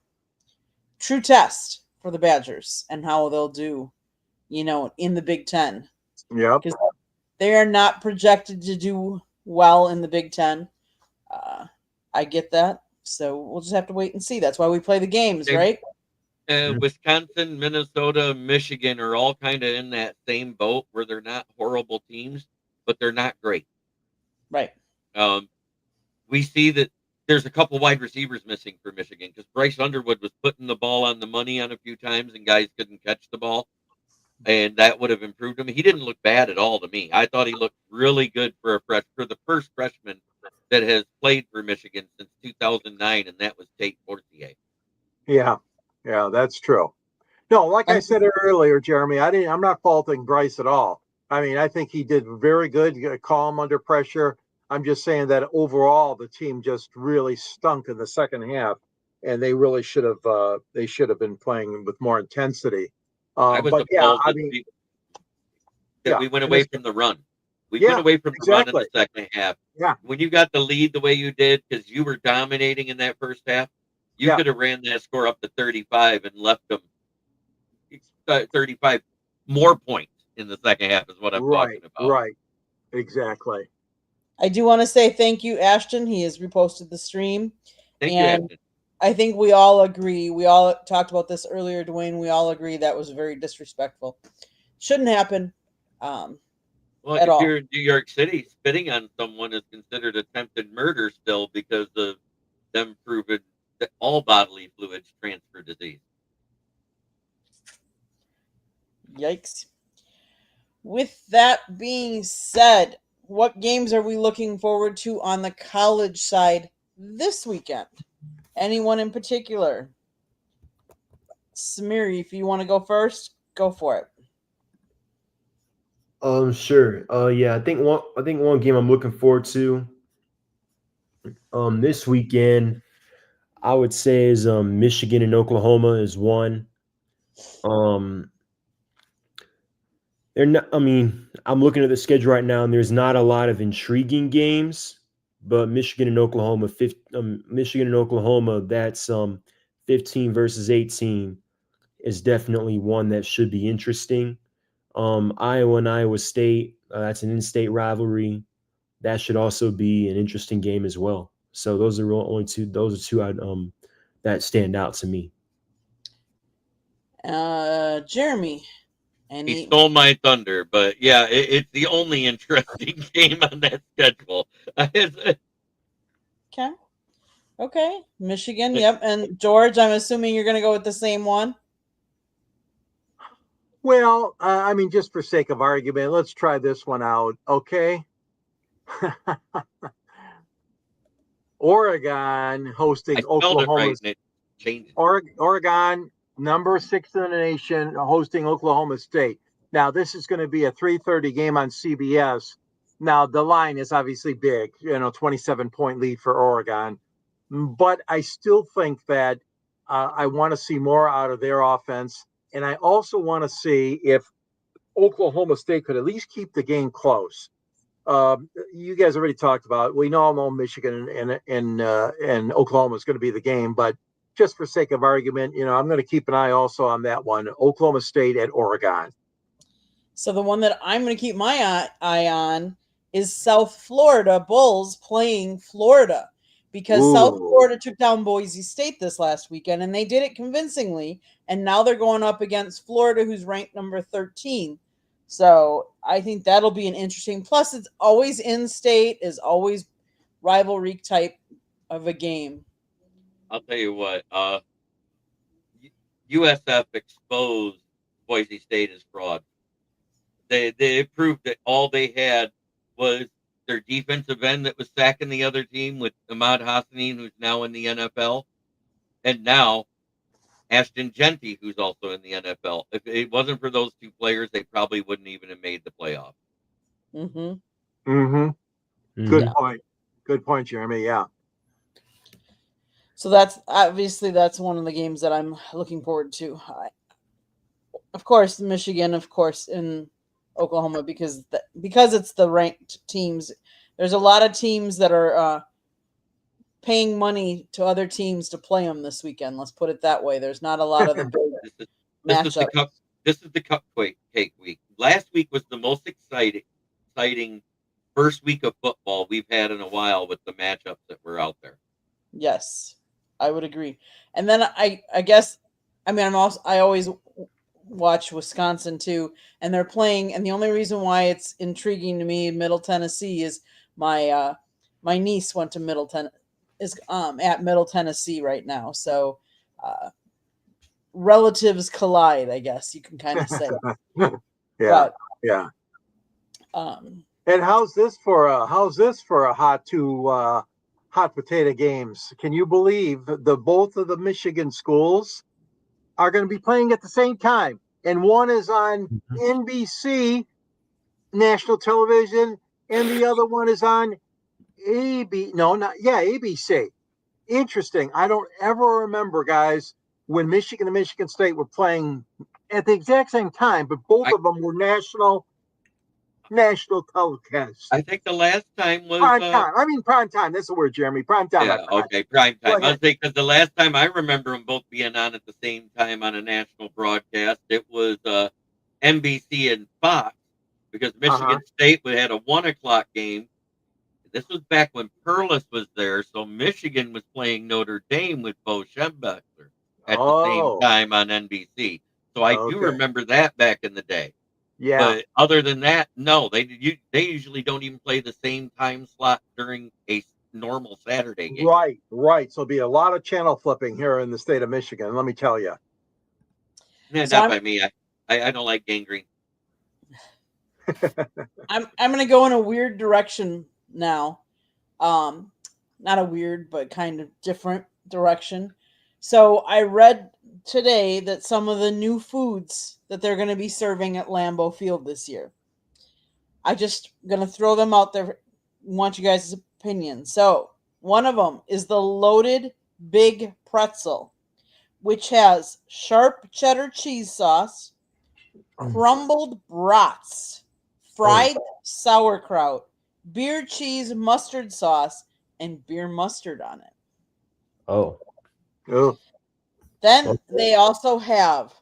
true test for the Badgers and how they'll do, in the Big Ten. Yep. Because they are not projected to do well in the Big Ten. I get that. So we'll just have to wait and see. That's why we play the games, right? Wisconsin, Minnesota, Michigan are all kind of in that same boat where they're not horrible teams, but they're not great. Right. We see that there's a couple wide receivers missing for Michigan because Bryce Underwood was putting the ball on the money on a few times and guys couldn't catch the ball. And that would have improved him. He didn't look bad at all to me. I thought he looked really good for the first freshman that has played for Michigan since 2009, and that was Tate Fortier. Yeah, that's true. No, like I said earlier, Jeremy, I'm not faulting Bryce at all. I mean, I think he did very good, calm under pressure. I'm just saying that overall the team just really stunk in the second half, and they really should have been playing with more intensity. I was appalled that we went away from the run. We went away from the run in the second half. Yeah. When you got the lead the way you did, because you were dominating in that first half, you could have ran that score up to 35 and left them 35 more points in the second half is what I'm talking about. Right. Exactly. I do want to say thank you, Ashton. He has reposted the stream. Thank you, Ashton. I think we all agree. We all talked about this earlier, Dwayne. We all agree that was very disrespectful. Shouldn't happen. Well, if you're in New York City, spitting on someone is considered attempted murder still because of them proving that all bodily fluids transfer disease. Yikes. With that being said, what games are we looking forward to on the college side this weekend? Anyone in particular? Samiri, if you want to go first, go for it. Sure. I think one game I'm looking forward to this weekend, I would say, is Michigan and Oklahoma is one. They're not. I mean, I'm looking at the schedule right now, and there's not a lot of intriguing games. But Michigan and Oklahoma, that's 15 versus 18 is definitely one that should be interesting. Iowa and Iowa State, that's an in-state rivalry. That should also be an interesting game as well. So those are only two. Those are two that stand out to me. Jeremy. He stole my thunder, but yeah, it's the only interesting game on that schedule. Okay. Michigan, yep. And George, I'm assuming you're going to go with the same one? Well, I mean, just for sake of argument, let's try this one out, okay? Oregon hosting Oklahoma. Oregon, number 6 in the nation, hosting Oklahoma State. Now, this is going to be a 3:30 game on CBS. Now, the line is obviously big, 27-point lead for Oregon. But I still think that I want to see more out of their offense. And I also want to see if Oklahoma State could at least keep the game close. You guys already talked about it. We all know Michigan and Oklahoma is going to be the game. But just for sake of argument, I'm going to keep an eye also on that one. Oklahoma State at Oregon. So the one that I'm going to keep my eye on is South Florida Bulls playing Florida, because South Ooh. Florida took down Boise State this last weekend, and they did it convincingly. And now they're going up against Florida, who's ranked number 13. So I think that'll be an interesting. Plus, it's always in-state, is always rivalry type of a game. I'll tell you what. USF exposed Boise State as fraud. They proved that all they had was their defensive end that was sacking the other team with Ahmad Hassanin, who's now in the NFL, and now Ashton Genty, who's also in the NFL. If it wasn't for those two players, they probably wouldn't even have made the playoffs. Mm-hmm. Mm-hmm. Good Yeah. point. Good point, Jeremy. Yeah. So that's one of the games that I'm looking forward to. Of course, Michigan, of course, in Oklahoma, because it's the ranked teams. There's a lot of teams that are paying money to other teams to play them this weekend. Let's put it that way. There's not a lot of the big matchups. This is the cupcake week. Last week was the most exciting first week of football we've had in a while with the matchups that were out there. Yes, I would agree. And then I guess, I mean, I always watch Wisconsin too, and they're playing. And the only reason why it's intriguing to me, Middle Tennessee, is my niece went to is at Middle Tennessee right now. So relatives collide, I guess you can kind of say. Yeah. But, yeah. And how's this for a hot potato games? Can you believe both of the Michigan schools are going to be playing at the same time? And one is on NBC national television, and the other one is on ABC. Interesting. I don't ever remember, guys, when Michigan and Michigan State were playing at the exact same time, but both of them were national telecasts. I think the last time was prime time. I mean, prime time. That's the word, Jeremy. Prime time. Yeah, okay, prime time. I was thinking, because the last time I remember them both being on at the same time on a national broadcast, it was NBC and Fox, because Michigan State had a 1:00 game. This was back when Perlis was there, so Michigan was playing Notre Dame with Bo Schembechler at the same time on NBC. So I do remember that back in the day. Yeah. But other than that, no, they usually don't even play the same time slot during a normal Saturday game. Right. So it'll be a lot of channel flipping here in the state of Michigan. Let me tell you. Yeah, not by me. I don't like gangrene. I'm going to go in a weird direction now. Not a weird, but kind of different direction. So I read today that some of the new foods that they're going to be serving at Lambeau Field this year, I just going to throw them out there. Want you guys' opinion. So one of them is the loaded big pretzel, which has sharp cheddar cheese sauce, crumbled brats, fried sauerkraut, beer cheese mustard sauce, and beer mustard on it. Oh. Then they also have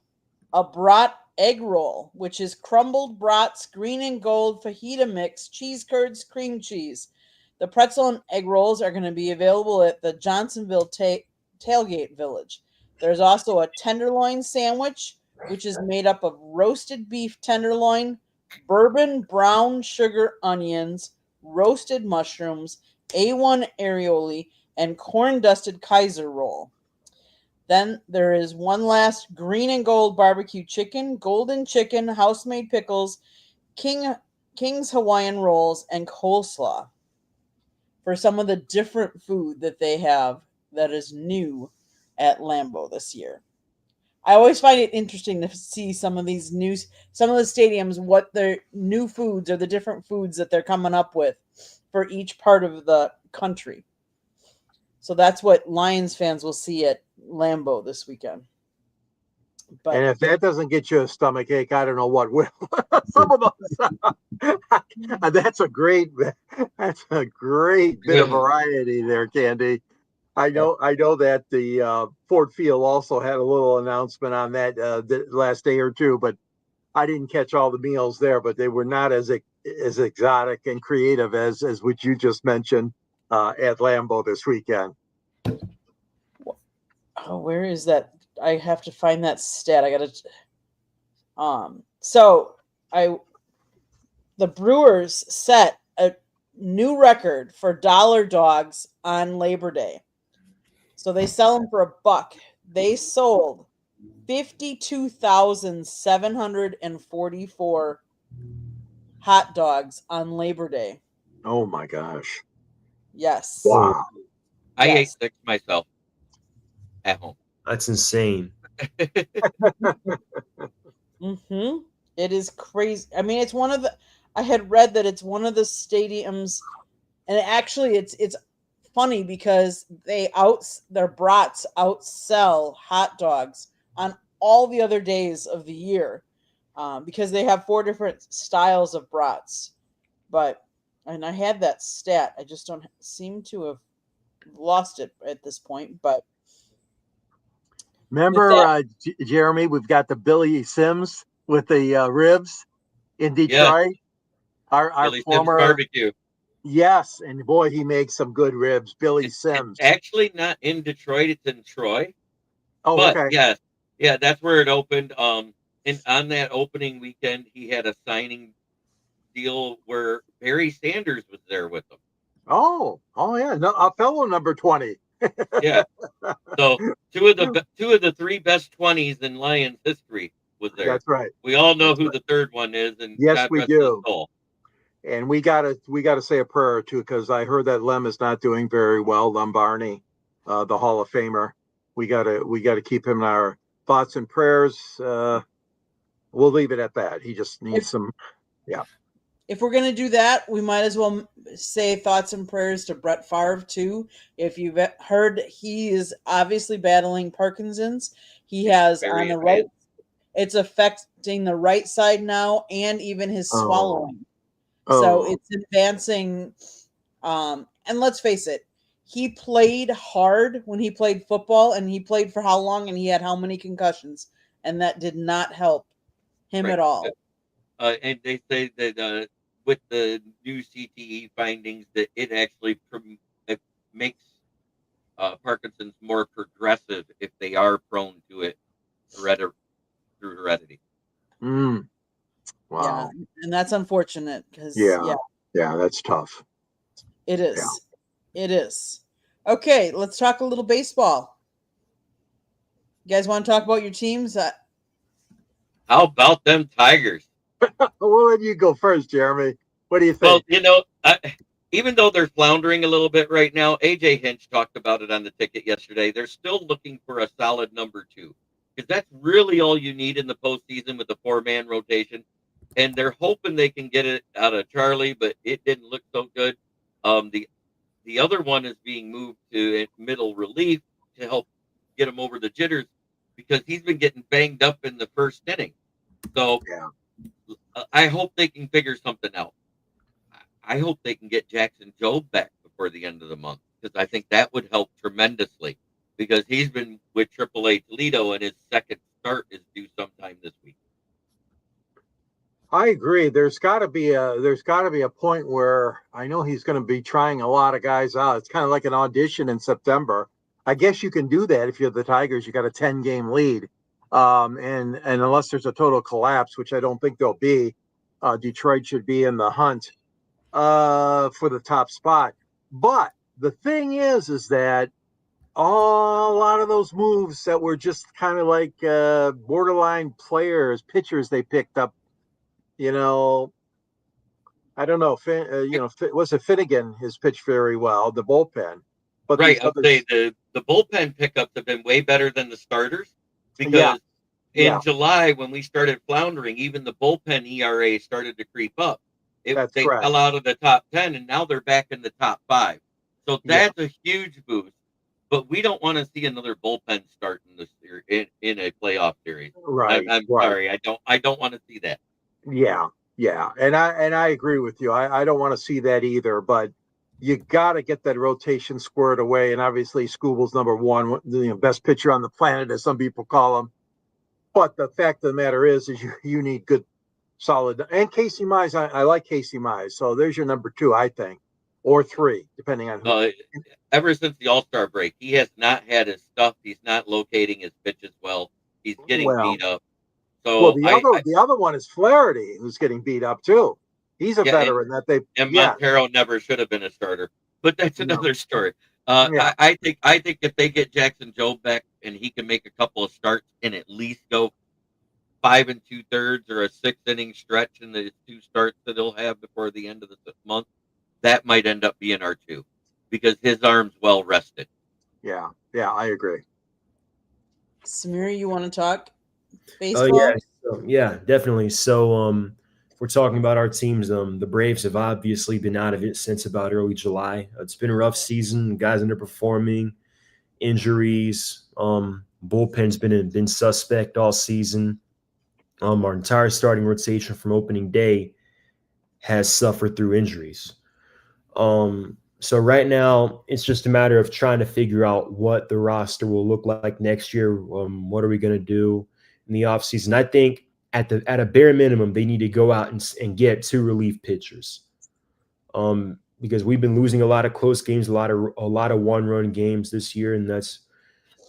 a brat egg roll, which is crumbled brats, green and gold fajita mix, cheese curds, cream cheese. The pretzel and egg rolls are going to be available at the Johnsonville Tailgate Village. There's also a tenderloin sandwich, which is made up of roasted beef tenderloin, bourbon brown sugar onions, roasted mushrooms, A1 aioli, and corn-dusted Kaiser roll. Then there is one last green and gold barbecue chicken, golden chicken, house-made pickles, King's Hawaiian rolls, and coleslaw for some of the different food that they have that is new at Lambeau this year. I always find it interesting to see some of the stadiums, what their new foods or the different foods that they're coming up with for each part of the country. So that's what Lions fans will see at Lambeau this weekend. But, and if that doesn't get you a stomach ache, I don't know what will. Some of those, that's a great bit of variety there, Candy. I know that the Ford Field also had a little announcement on that the last day or two, but I didn't catch all the meals there, but they were not as exotic and creative as what you just mentioned at Lambeau this weekend. Oh, where is that? I have to find that stat. I gotta. So the Brewers set a new record for dollar dogs on Labor Day. So they sell them for $1. They sold 52,744 hot dogs on Labor Day. Oh my gosh. Yes. Wow. I ate Yes. 6 myself at home. That's insane. Mm-hmm. It is crazy. I mean, it's one of the. I had read that it's one of the stadiums, and actually, it's funny because their brats outsell hot dogs on all the other days of the year, because they have 4 different styles of brats. And I had that stat. I just don't seem to have lost it at this point. But Remember, Jeremy, we've got the Billy Sims with the ribs in Detroit. Our Billy Sims former barbecue. Yes, and boy, he makes some good ribs. Billy Sims. It's actually not in Detroit; it's in Troy. Oh, But okay. yes, yeah, that's where it opened. And on that opening weekend, he had a signing deal where Barry Sanders was there with him. Oh yeah, no, a fellow number 20. Yeah. So two of the 3 best 20s in Lions history was there. That's right. We all know That's who right. the third one is, and Yes, God we rest his do. soul. And we gotta say a prayer or two, because I heard that Lem is not doing very well. Lem Barney, the Hall of Famer. We gotta keep him in our thoughts and prayers. We'll leave it at that. He just needs some. Yeah. If we're going to do that, we might as well say thoughts and prayers to Brett Favre, too. If you've heard, he is obviously battling Parkinson's. He has on the right, it's affecting the right side now, and even his swallowing. So it's advancing. And let's face it, he played hard when he played football, and he played for how long, and he had how many concussions, and that did not help him at all. And they say that with the new CTE findings, that it actually it makes Parkinson's more progressive if they are prone to it through heredity. Wow. Yeah, and that's unfortunate because yeah, that's tough. It is. Yeah. It is. Okay, let's talk a little baseball. You guys want to talk about your teams? How about them Tigers? We'll let you go first, Jeremy. What do you think? Well, even though they're floundering a little bit right now, AJ Hinch talked about it on the ticket yesterday. They're still looking for a solid number 2, because that's really all you need in the postseason with the 4-man rotation. And they're hoping they can get it out of Charlie, but it didn't look so good. The other one is being moved to middle relief to help get him over the jitters, because he's been getting banged up in the first inning. So I hope they can figure something out. I hope they can get Jackson Jobe back before the end of the month, because I think that would help tremendously, because he's been with AAA Toledo and his second start is due sometime this week. I agree. There's got to be a point where I know he's going to be trying a lot of guys out. It's kind of like an audition in September. I guess you can do that if you're the Tigers. You got a 10-game lead, and unless there's a total collapse, which I don't think there'll be, Detroit should be in the hunt for the top spot. But the thing is that a lot of those moves that were just kind of like borderline pitchers they picked up. I don't know. Was it Finnegan? His pitched very well. The bullpen, but right. I'd say the bullpen pickups have been way better than the starters, because in July when we started floundering, even the bullpen ERA started to creep up. They fell out of the top 10, and now they're back in the top 5. So that's a huge boost. But we don't want to see another bullpen start in this in a playoff series. Right. I'm sorry. I don't want to see that. Yeah. And I agree with you. I don't want to see that either, but you got to get that rotation squared away. And obviously Skubal's number 1, the best pitcher on the planet, as some people call him. But the fact of the matter is you need good, solid. And Casey Mize, I like Casey Mize. So there's your number 2, I think, or 3, depending on who. Ever since the All-Star break, he has not had his stuff. He's not locating his pitches well. He's getting beat up. So well, the other one is Flaherty, who's getting beat up too. He's a veteran and Montero never should have been a starter, but that's another story. I think if they get Jackson Jobe back and he can make a couple of starts and at least go 5 2/3 or a 6-inning stretch in the 2 starts that he'll have before the end of the month, that might end up being our 2 because his arm's well rested. Yeah, I agree. Samir, you want to talk baseball? Yeah, definitely. So, if we're talking about our teams, the Braves have obviously been out of it since about early July. It's been a rough season. Guys underperforming, injuries. Bullpen's been suspect all season. Our entire starting rotation from opening day has suffered through injuries. So right now, it's just a matter of trying to figure out what the roster will look like next year. What are we going to do in the offseason? I think at a bare minimum, they need to go out and get 2 relief pitchers. Because we've been losing a lot of close games, a lot of one-run games this year, and that's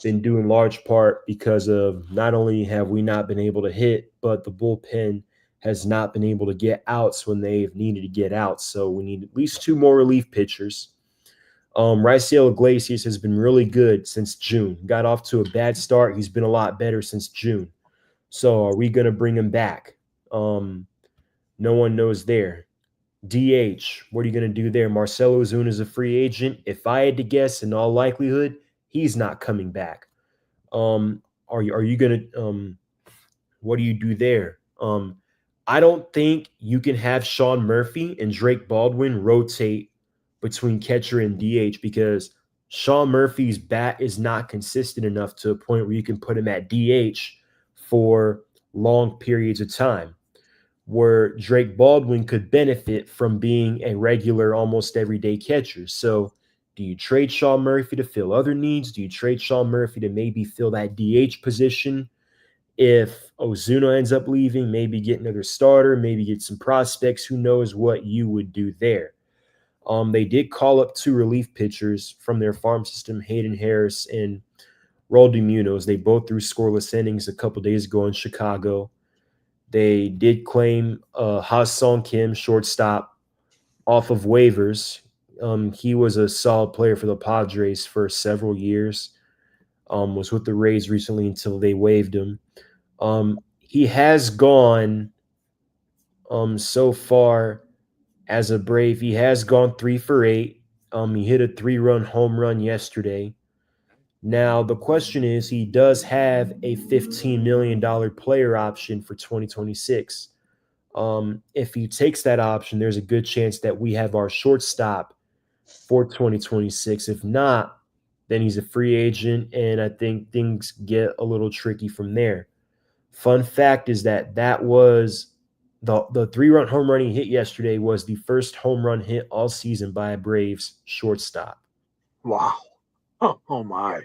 been due in large part because of not only have we not been able to hit, but the bullpen has not been able to get outs when they've needed to get out. So we need at least 2 more relief pitchers. Raisel Iglesias has been really good since June. Got off to a bad start. He's been a lot better since June. So are we going to bring him back? No one knows there. DH, what are you going to do there? Marcelo Ozuna is a free agent. If I had to guess, in all likelihood, he's not coming back. Are you going to what do you do there? I don't think you can have Sean Murphy and Drake Baldwin rotate between catcher and DH because Sean Murphy's bat is not consistent enough to a point where you can put him at DH for long periods of time, where Drake Baldwin could benefit from being a regular, almost everyday catcher. So do you trade Sean Murphy to fill other needs? Do you trade Sean Murphy to maybe fill that DH position? If Ozuna ends up leaving, maybe get another starter, maybe get some prospects. Who knows what you would do there? They did call up 2 relief pitchers from their farm system, Hayden Harris and Roldy Munoz. They both threw scoreless innings a couple days ago in Chicago. They did claim Ha-Sung Kim, shortstop, off of waivers. He was a solid player for the Padres for several years. Was with the Rays recently until they waived him. He has gone so far as a Brave. He has gone 3 for 8. He hit a 3-run home run yesterday. Now, the question is, he does have a $15 million player option for 2026. If he takes that option, there's a good chance that we have our shortstop for 2026. If not, then he's a free agent, and I think things get a little tricky from there. Fun fact is that was the 3-run home run he hit yesterday was the first home run hit all season by a Braves shortstop. Wow. Oh my.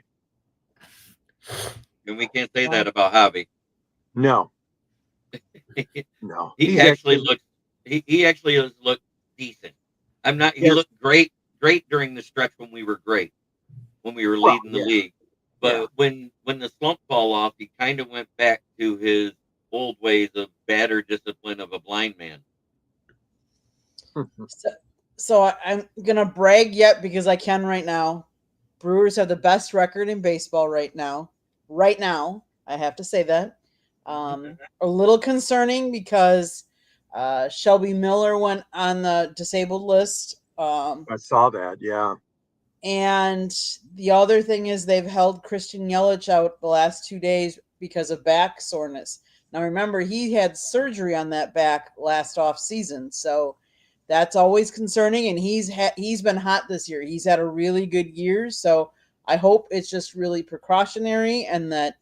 And we can't say that about Javi. No. He actually has looked decent. He looked great during the stretch when we were great, when we were leading the league. But when the slump fell off, he kind of went back to his old ways of batter discipline of a blind man. So I'm gonna brag yet because I can right now. Brewers have the best record in baseball right now. Right now, I have to say that. A little concerning because Shelby Miller went on the disabled list. I saw that, yeah. And the other thing is they've held Christian Yelich out the last 2 days because of back soreness. Now, remember, he had surgery on that back last off season, so that's always concerning. And he's been hot this year. He's had a really good year, so I hope it's just really precautionary and that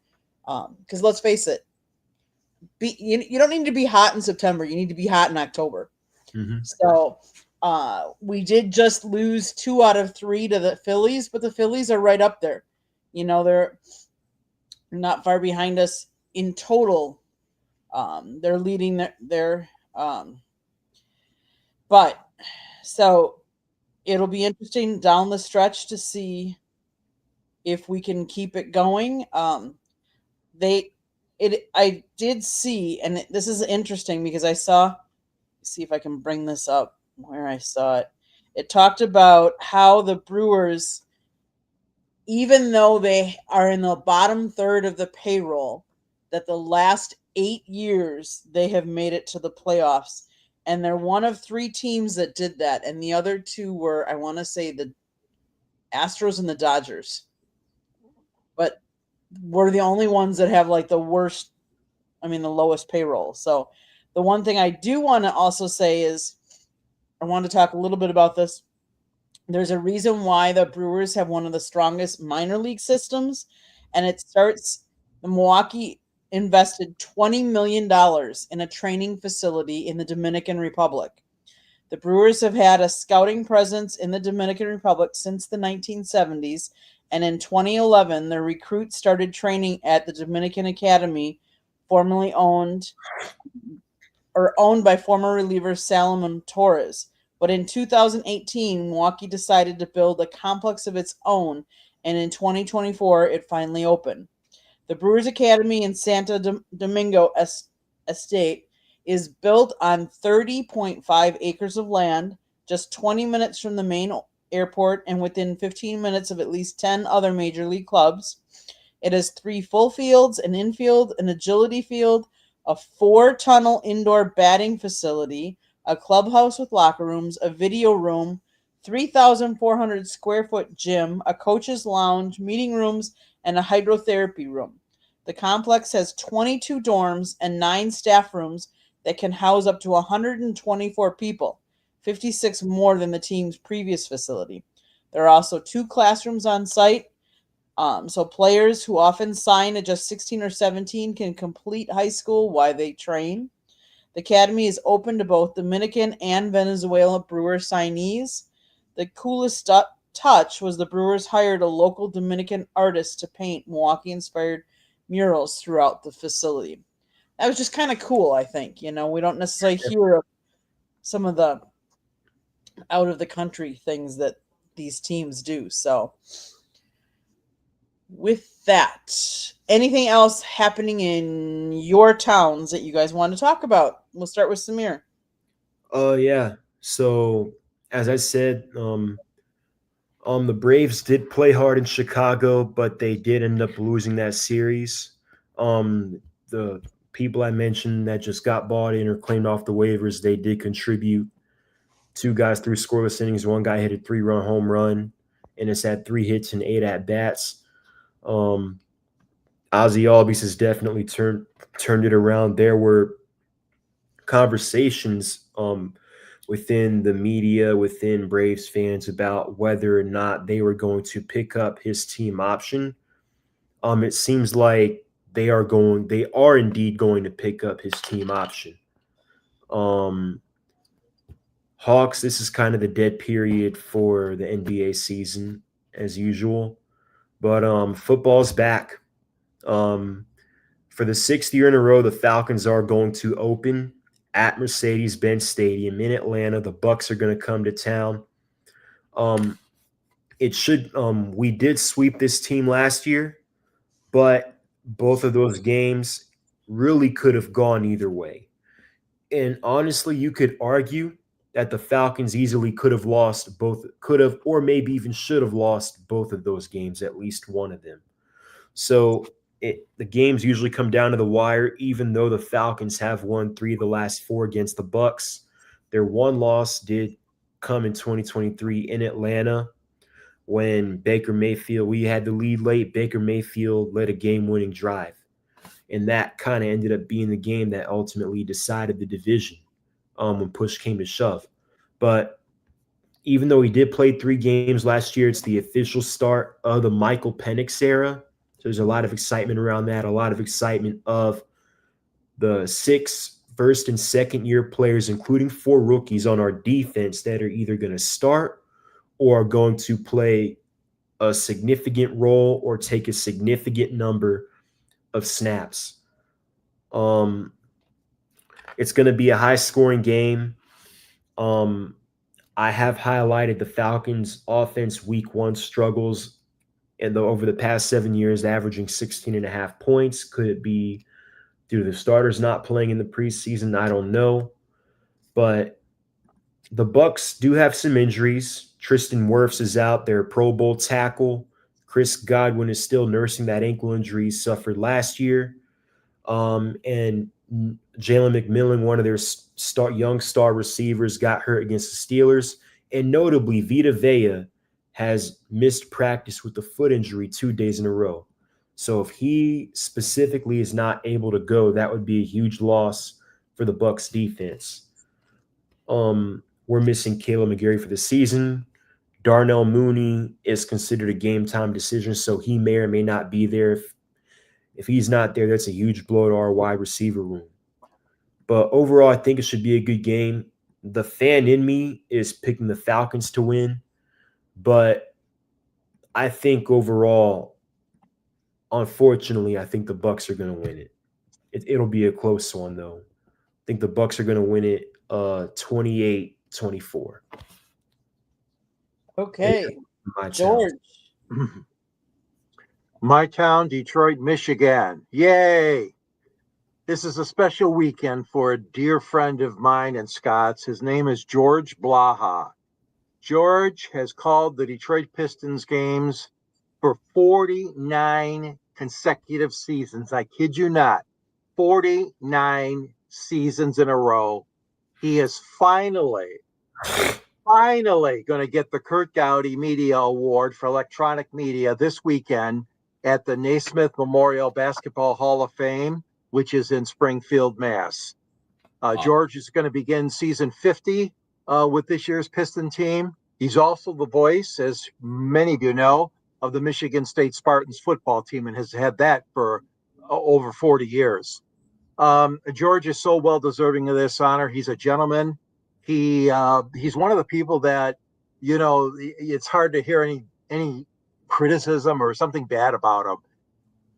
because let's face it, you don't need to be hot in September. You need to be hot in October. Mm-hmm. So we did just lose 2 out of 3 to the Phillies, but the Phillies are right up there. You know, they're not far behind us in total, they're leading their but so it'll be interesting down the stretch to see if we can keep it going. I did see, and this is interesting because I saw, see if I can bring this up where I saw it. It talked about how the Brewers, even though they are in the bottom third of the payroll, that the last 8 years they have made it to the playoffs. And they're one of 3 teams that did that. And the other 2 were, I want to say, the Astros and the Dodgers. But we're the only ones that have like the lowest payroll. So the one thing I do want to also say is I want to talk a little bit about this. There's a reason why the Brewers have one of the strongest minor league systems, and it starts, the Milwaukee invested $20 million in a training facility in the Dominican Republic. The Brewers have had a scouting presence in the Dominican Republic since the 1970s, and in 2011, their recruits started training at the Dominican Academy, formerly owned by former reliever Salomon Torres. But in 2018, Milwaukee decided to build a complex of its own, and in 2024, it finally opened. The Brewers Academy in Santo Domingo Estate is built on 30.5 acres of land, just 20 minutes from the main airport and within 15 minutes of at least 10 other major league clubs. It has 3 full fields, an infield, an agility field, a 4-tunnel indoor batting facility, a clubhouse with locker rooms, a video room, 3,400 square foot gym, a coach's lounge, meeting rooms, and a hydrotherapy room. The complex has 22 dorms and 9 staff rooms that can house up to 124 people, 56 more than the team's previous facility. There are also 2 classrooms on site, so players who often sign at just 16 or 17 can complete high school while they train. The academy is open to both Dominican and Venezuela Brewer signees. The coolest touch was the Brewers hired a local Dominican artist to paint Milwaukee-inspired murals throughout the facility. That was just kind of cool, I think. We don't necessarily hear of some of the out-of-the-country things that these teams do. So with that, anything else happening in your towns that you guys want to talk about? We'll start with Samir. Yeah. So as I said, the Braves did play hard in Chicago, but they did end up losing that series. The people I mentioned that just got bought in or claimed off the waivers, they did contribute. 2 guys, 3 scoreless innings. 1 guy hit a 3-run home run, and it's had 3 hits and 8 at-bats. Ozzy Albies has definitely turned it around. There were conversations within the media, within Braves fans, about whether or not they were going to pick up his team option. It seems like they are indeed going to pick up his team option. Hawks, this is kind of the dead period for the NBA season as usual. But football's back. For the 6th year in a row, the Falcons are going to open at Mercedes-Benz Stadium in Atlanta. The Bucs are going to come to town. We did sweep this team last year, but both of those games really could have gone either way. And honestly, you could argue that the Falcons easily could have or maybe even should have lost both of those games, at least one of them. So the games usually come down to the wire, even though the Falcons have won 3 of the last 4 against the Bucs. Their one loss did come in 2023 in Atlanta when we had the lead late. Baker Mayfield led a game-winning drive, and that kind of ended up being the game that ultimately decided the division when push came to shove. But even though he did play 3 games last year, it's the official start of the Michael Penix era. So there's a lot of excitement around that, a lot of excitement of the 6 first and second year players, including 4 rookies on our defense that are either going to start or are going to play a significant role or take a significant number of snaps. It's going to be a high-scoring game. I have highlighted the Falcons' offense week 1 struggles and over the past 7 years, averaging 16.5 points. Could it be due to the starters not playing in the preseason? I don't know. But the Bucs do have some injuries. Tristan Wirfs is out, their Pro Bowl tackle. Chris Godwin is still nursing that ankle injury he suffered last year. And Jalen McMillan, one of their young star receivers, got hurt against the Steelers. And notably, Vita Vea has missed practice with a foot injury 2 days in a row. So if he specifically is not able to go, that would be a huge loss for the Bucs defense. We're missing Caleb McGarry for the season. Darnell Mooney is considered a game-time decision, so he may or may not be there. If he's not there, that's a huge blow to our wide receiver room. But overall, I think it should be a good game. The fan in me is picking the Falcons to win, but I think overall, unfortunately, I think the Bucs are going to win it. It'll be a close one, though. I think the Bucs are going to win it 28-24. Okay. My George. My town, Detroit, Michigan. Yay! This is a special weekend for a dear friend of mine and Scott's. His name is George Blaha. George has called the Detroit Pistons games for 49 consecutive seasons. I kid you not. 49 seasons in a row. He is finally going to get the Kurt Gowdy Media Award for electronic media this weekend at the Naismith Memorial Basketball Hall of Fame, which is in Springfield, Mass. George is going to begin season 50 with this year's Piston team. He's also the voice, as many of you know, of the Michigan State Spartans football team and has had that for over 40 years. George is so well deserving of this honor. He's a gentleman. He's one of the people that, you know, it's hard to hear any criticism or something bad about him.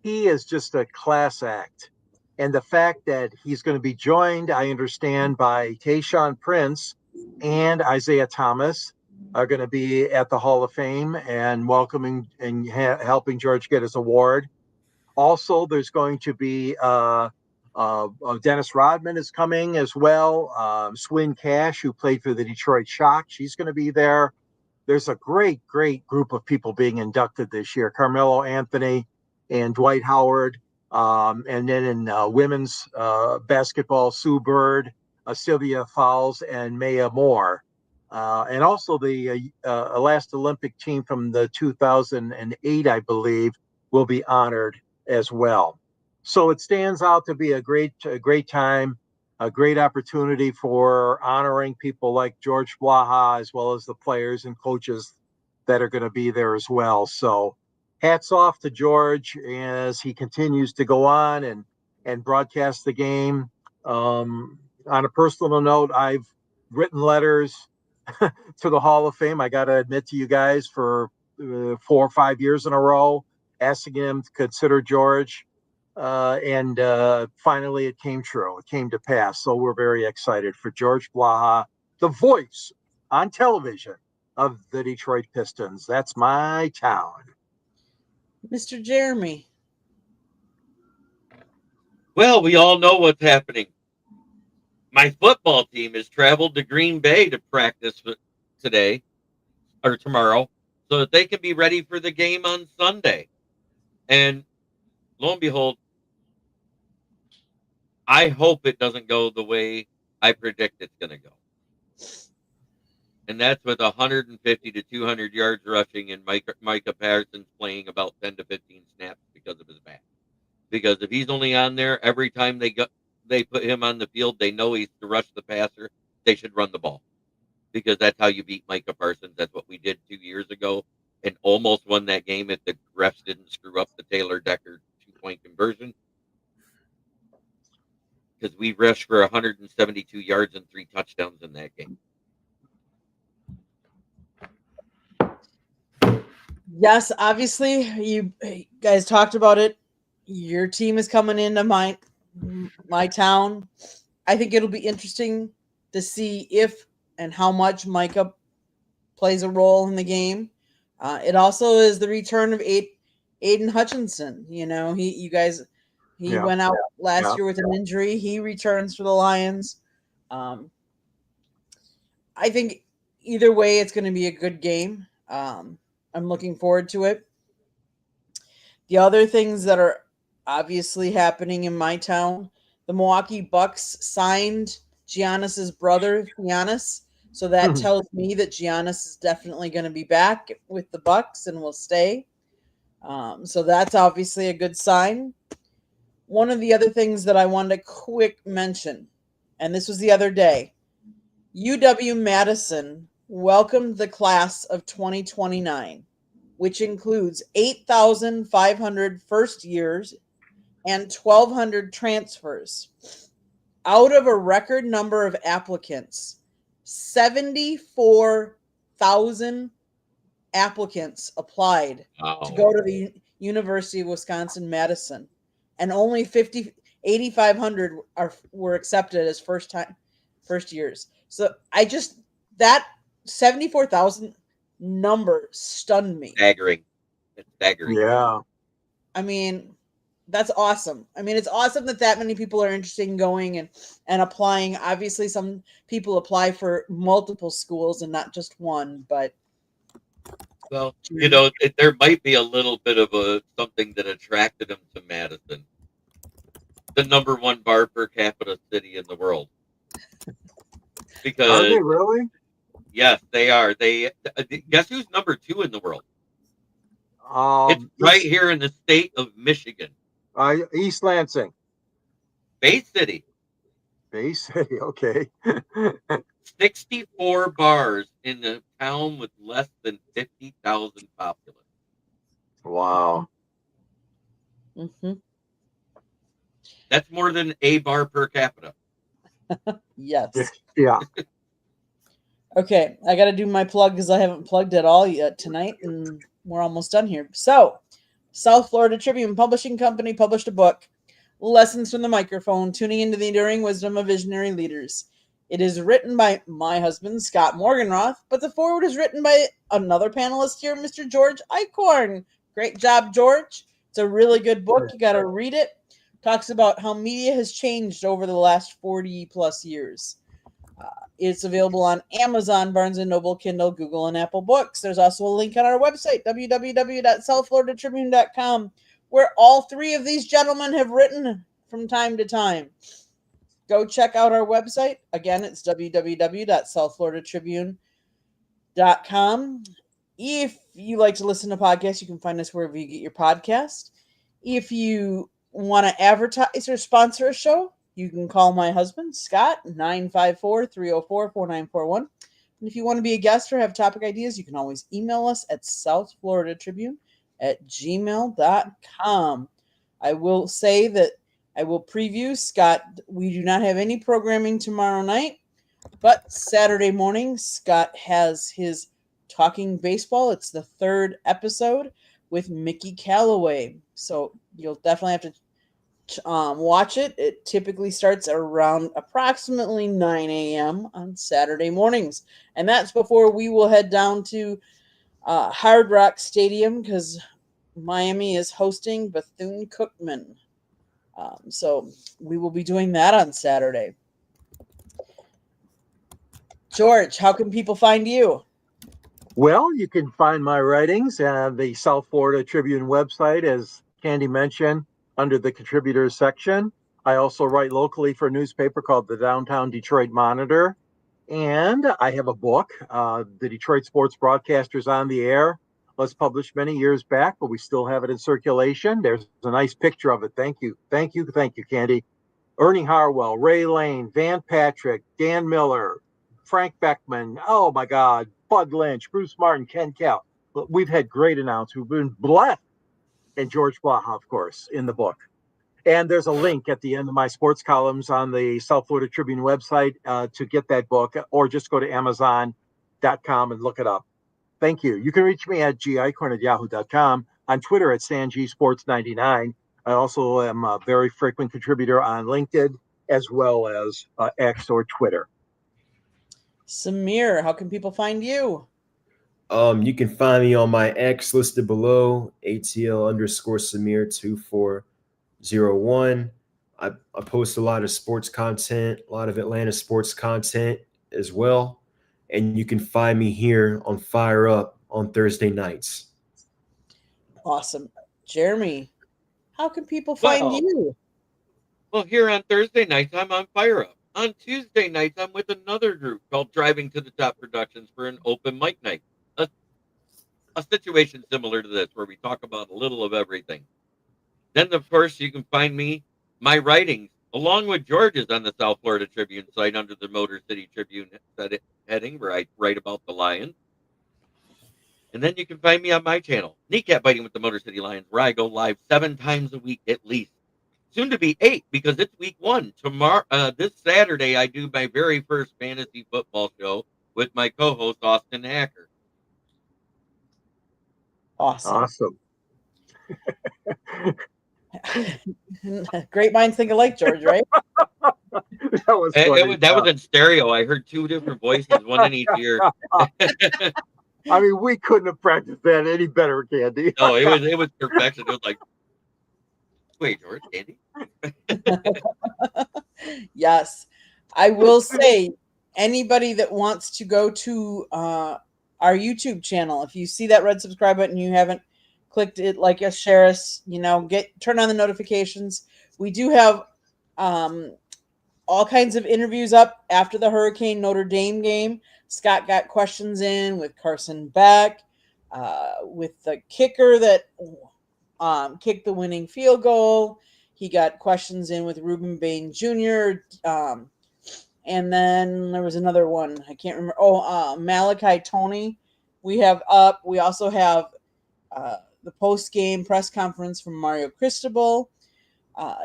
He is just a class act. And the fact that he's going to be joined, I understand, by Tayshaun Prince and Isaiah Thomas are going to be at the Hall of Fame and welcoming and helping George get his award. Also, there's going to be Dennis Rodman is coming as well. Swin Cash, who played for the Detroit Shock, she's going to be there. There's a great group of people being inducted this year. Carmelo Anthony and Dwight Howard. And then in women's basketball, Sue Bird, Sylvia Fowles, and Maya Moore. And also the last Olympic team from the 2008, I believe, will be honored as well. So it stands out to be a great time, a great opportunity for honoring people like George Blaha, as well as the players and coaches that are going to be there as well. So hats off to George as he continues to go on and broadcast the game. On a personal note, I've written letters to the Hall of Fame. I got to admit to you guys for 4 or 5 years in a row, asking him to consider George. And finally it came true. It came to pass. So we're very excited for George Blaha, the voice on television of the Detroit Pistons. That's my town. Mr. Jeremy. Well, we all know what's happening. My football team has traveled to Green Bay to practice today or tomorrow so that they can be ready for the game on Sunday. And lo and behold, I hope it doesn't go the way I predict it's going to go. And that's with 150 to 200 yards rushing and Micah Parsons playing about 10 to 15 snaps because of his back. Because if he's only on there every time they put him on the field, they know he's to rush the passer. They should run the ball because that's how you beat Micah Parsons. That's what we did 2 years ago and almost won that game if the refs didn't screw up the Taylor Decker 2-point conversion. Because we rushed for 172 yards and 3 touchdowns in that game. Yes, obviously, you guys talked about it. Your team is coming into my town. I think it'll be interesting to see if and how much Micah plays a role in the game. It also is the return of Aiden Hutchinson. He Yeah. went out last Yeah. year with an injury. He returns for the Lions. I think either way, it's going to be a good game. I'm looking forward to it. The other things that are obviously happening in my town, the Milwaukee Bucks signed Giannis's brother, Giannis. So that tells me that Giannis is definitely going to be back with the Bucks and will stay. So that's obviously a good sign. One of the other things that I wanted to quick mention, and this was the other day, UW-Madison welcomed the class of 2029, which includes 8,500 first years and 1,200 transfers. Out of a record number of applicants, 74,000 applicants applied to go to the University of Wisconsin-Madison, and only 8,500 were accepted as first years. So that 74,000 number stunned me. Staggering. It's staggering. Yeah. I mean, that's awesome. I mean, it's awesome that many people are interested in going and applying. Obviously, some people apply for multiple schools and not just one, but well, there might be a little bit of something that attracted them to Madison, the number one bar per capita city in the world. Because are they really? Yes, they are. They guess who's number 2 in the world? It's right here in the state of Michigan. East Lansing. Bay City. Bay City, okay. 64 bars in a town with less than 50,000 populace. Wow. Mm-hmm. That's more than a bar per capita. Yes. Yeah. Okay, I got to do my plug because I haven't plugged at all yet tonight, and we're almost done here. So, South Florida Tribune Publishing Company published a book, Lessons from the Microphone, Tuning into the Enduring Wisdom of Visionary Leaders. It is written by my husband, Scott Morganroth, but the foreword is written by another panelist here, Mr. George Eichhorn. Great job, George. It's a really good book. You got to read it. Talks about how media has changed over the last 40 plus years. It's available on Amazon, Barnes & Noble, Kindle, Google, and Apple Books. There's also a link on our website, www.southfloridatribune.com, where all 3 of these gentlemen have written from time to time. Go check out our website. Again, it's www.southfloridatribune.com. If you like to listen to podcasts, you can find us wherever you get your podcast. If you want to advertise or sponsor a show, you can call my husband, Scott, 954-304-4941. And if you want to be a guest or have topic ideas, you can always email us at southfloridatribune@gmail.com. I will say that I will preview, Scott, we do not have any programming tomorrow night, but Saturday morning, Scott has his Talking Baseball. It's the 3rd episode with Mickey Callaway. So you'll definitely have to watch it. It typically starts around approximately 9 a.m. on Saturday mornings. And that's before we will head down to Hard Rock Stadium because Miami is hosting Bethune-Cookman. So we will be doing that on Saturday. George, how can people find you? Well, you can find my writings on the South Florida Tribune website, as Candy mentioned, under the contributors section. I also write locally for a newspaper called the Downtown Detroit Monitor. And I have a book, The Detroit Sports Broadcasters on the Air. Was published many years back, but we still have it in circulation. There's a nice picture of it. Thank you, Candy. Ernie Harwell, Ray Lane, Van Patrick, Dan Miller, Frank Beckman. Oh my God, Bud Lynch, Bruce Martin, Ken Kell. We've had great announcers. We've been blessed. And George Blaha, of course, in the book. And there's a link at the end of my sports columns on the South Florida Tribune website to get that book, or just go to Amazon.com and look it up. Thank you. You can reach me at gicorn@yahoo.com, on Twitter at StanGSports99. I also am a very frequent contributor on LinkedIn as well as X or Twitter. Samir, how can people find you? You can find me on my X listed below, ATL_Samir2401. I post a lot of sports content, a lot of Atlanta sports content as well. And you can find me here on Fire Up on Thursday nights. Awesome. Jeremy, how can people find Well, you? Well, here on Thursday nights, I'm on Fire Up. On Tuesday nights, I'm with another group called Driving to the Top Productions for an open mic night. A situation similar to this, where we talk about a little of everything. Then, of course, you can find me, my writings, along with George's on the South Florida Tribune site under the Motor City Tribune heading, where I write about the Lions. And then you can find me on my channel, Kneecap Biting with the Motor City Lions, where I go live 7 times a week at least. Soon to be 8 because it's week 1. Tomorrow, this Saturday, I do my very first fantasy football show with my co-host Austin Hacker. Awesome. Great minds think alike, George, right? That was funny. That was in stereo. I heard 2 different voices, one in each ear. I mean, we couldn't have practiced that any better, Candy. No, it was perfection. It was like, wait, George, Candy? Yes. I will say, anybody that wants to go to our YouTube channel, if you see that red subscribe button, you haven't clicked it, like us, share us, turn on the notifications. We do have all kinds of interviews up after the Hurricane Notre Dame game. Scott got questions in with Carson Beck, with the kicker that kicked the winning field goal. He got questions in with Ruben Bain Jr. And then there was another one. I can't remember. Malachi Tony we have up. We also have the post-game press conference from Mario Cristobal.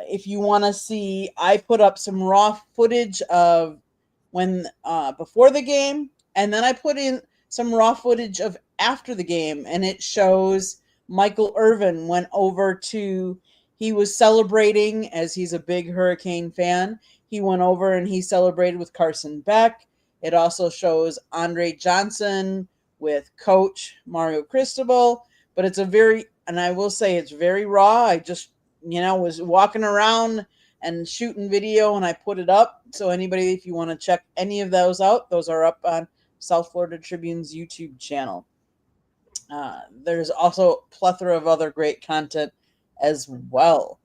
If you want to see, I put up some raw footage of when before the game, and then I put in some raw footage of after the game, and it shows Michael Irvin went over to, he was celebrating, as he's a big Hurricane fan. He went over and he celebrated with Carson Beck. It also shows Andre Johnson with Coach Mario Cristobal, but it's and I will say it's very raw. I just, was walking around and shooting video, and I put it up. So anybody, if you want to check any of those out, those are up on South Florida Tribune's YouTube channel. There's also a plethora of other great content as well.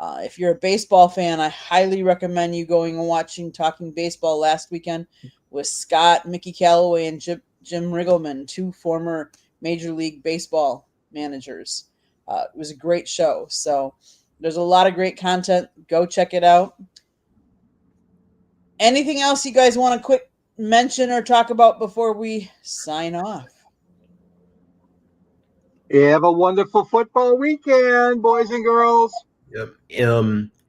If you're a baseball fan, I highly recommend you going and watching Talking Baseball last weekend with Scott, Mickey Callaway, and Jim Riggleman, 2 former Major League Baseball managers. It was a great show. So there's a lot of great content. Go check it out. Anything else you guys want to quick mention or talk about before we sign off? Have a wonderful football weekend, boys and girls. Yep.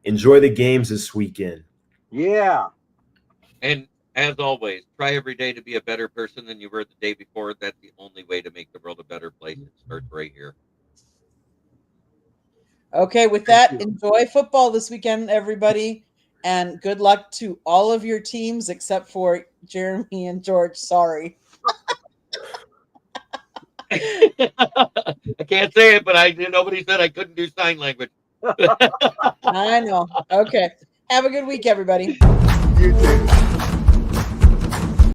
Enjoy the games this weekend. Yeah. And as always, try every day to be a better person than you were the day before. That's the only way to make the world a better place. It starts right here. Okay, with that, enjoy football this weekend, everybody. And good luck to all of your teams except for Jeremy and George. Sorry. I can't say it, but nobody said I couldn't do sign language. I know. Okay. Have a good week, everybody. You too.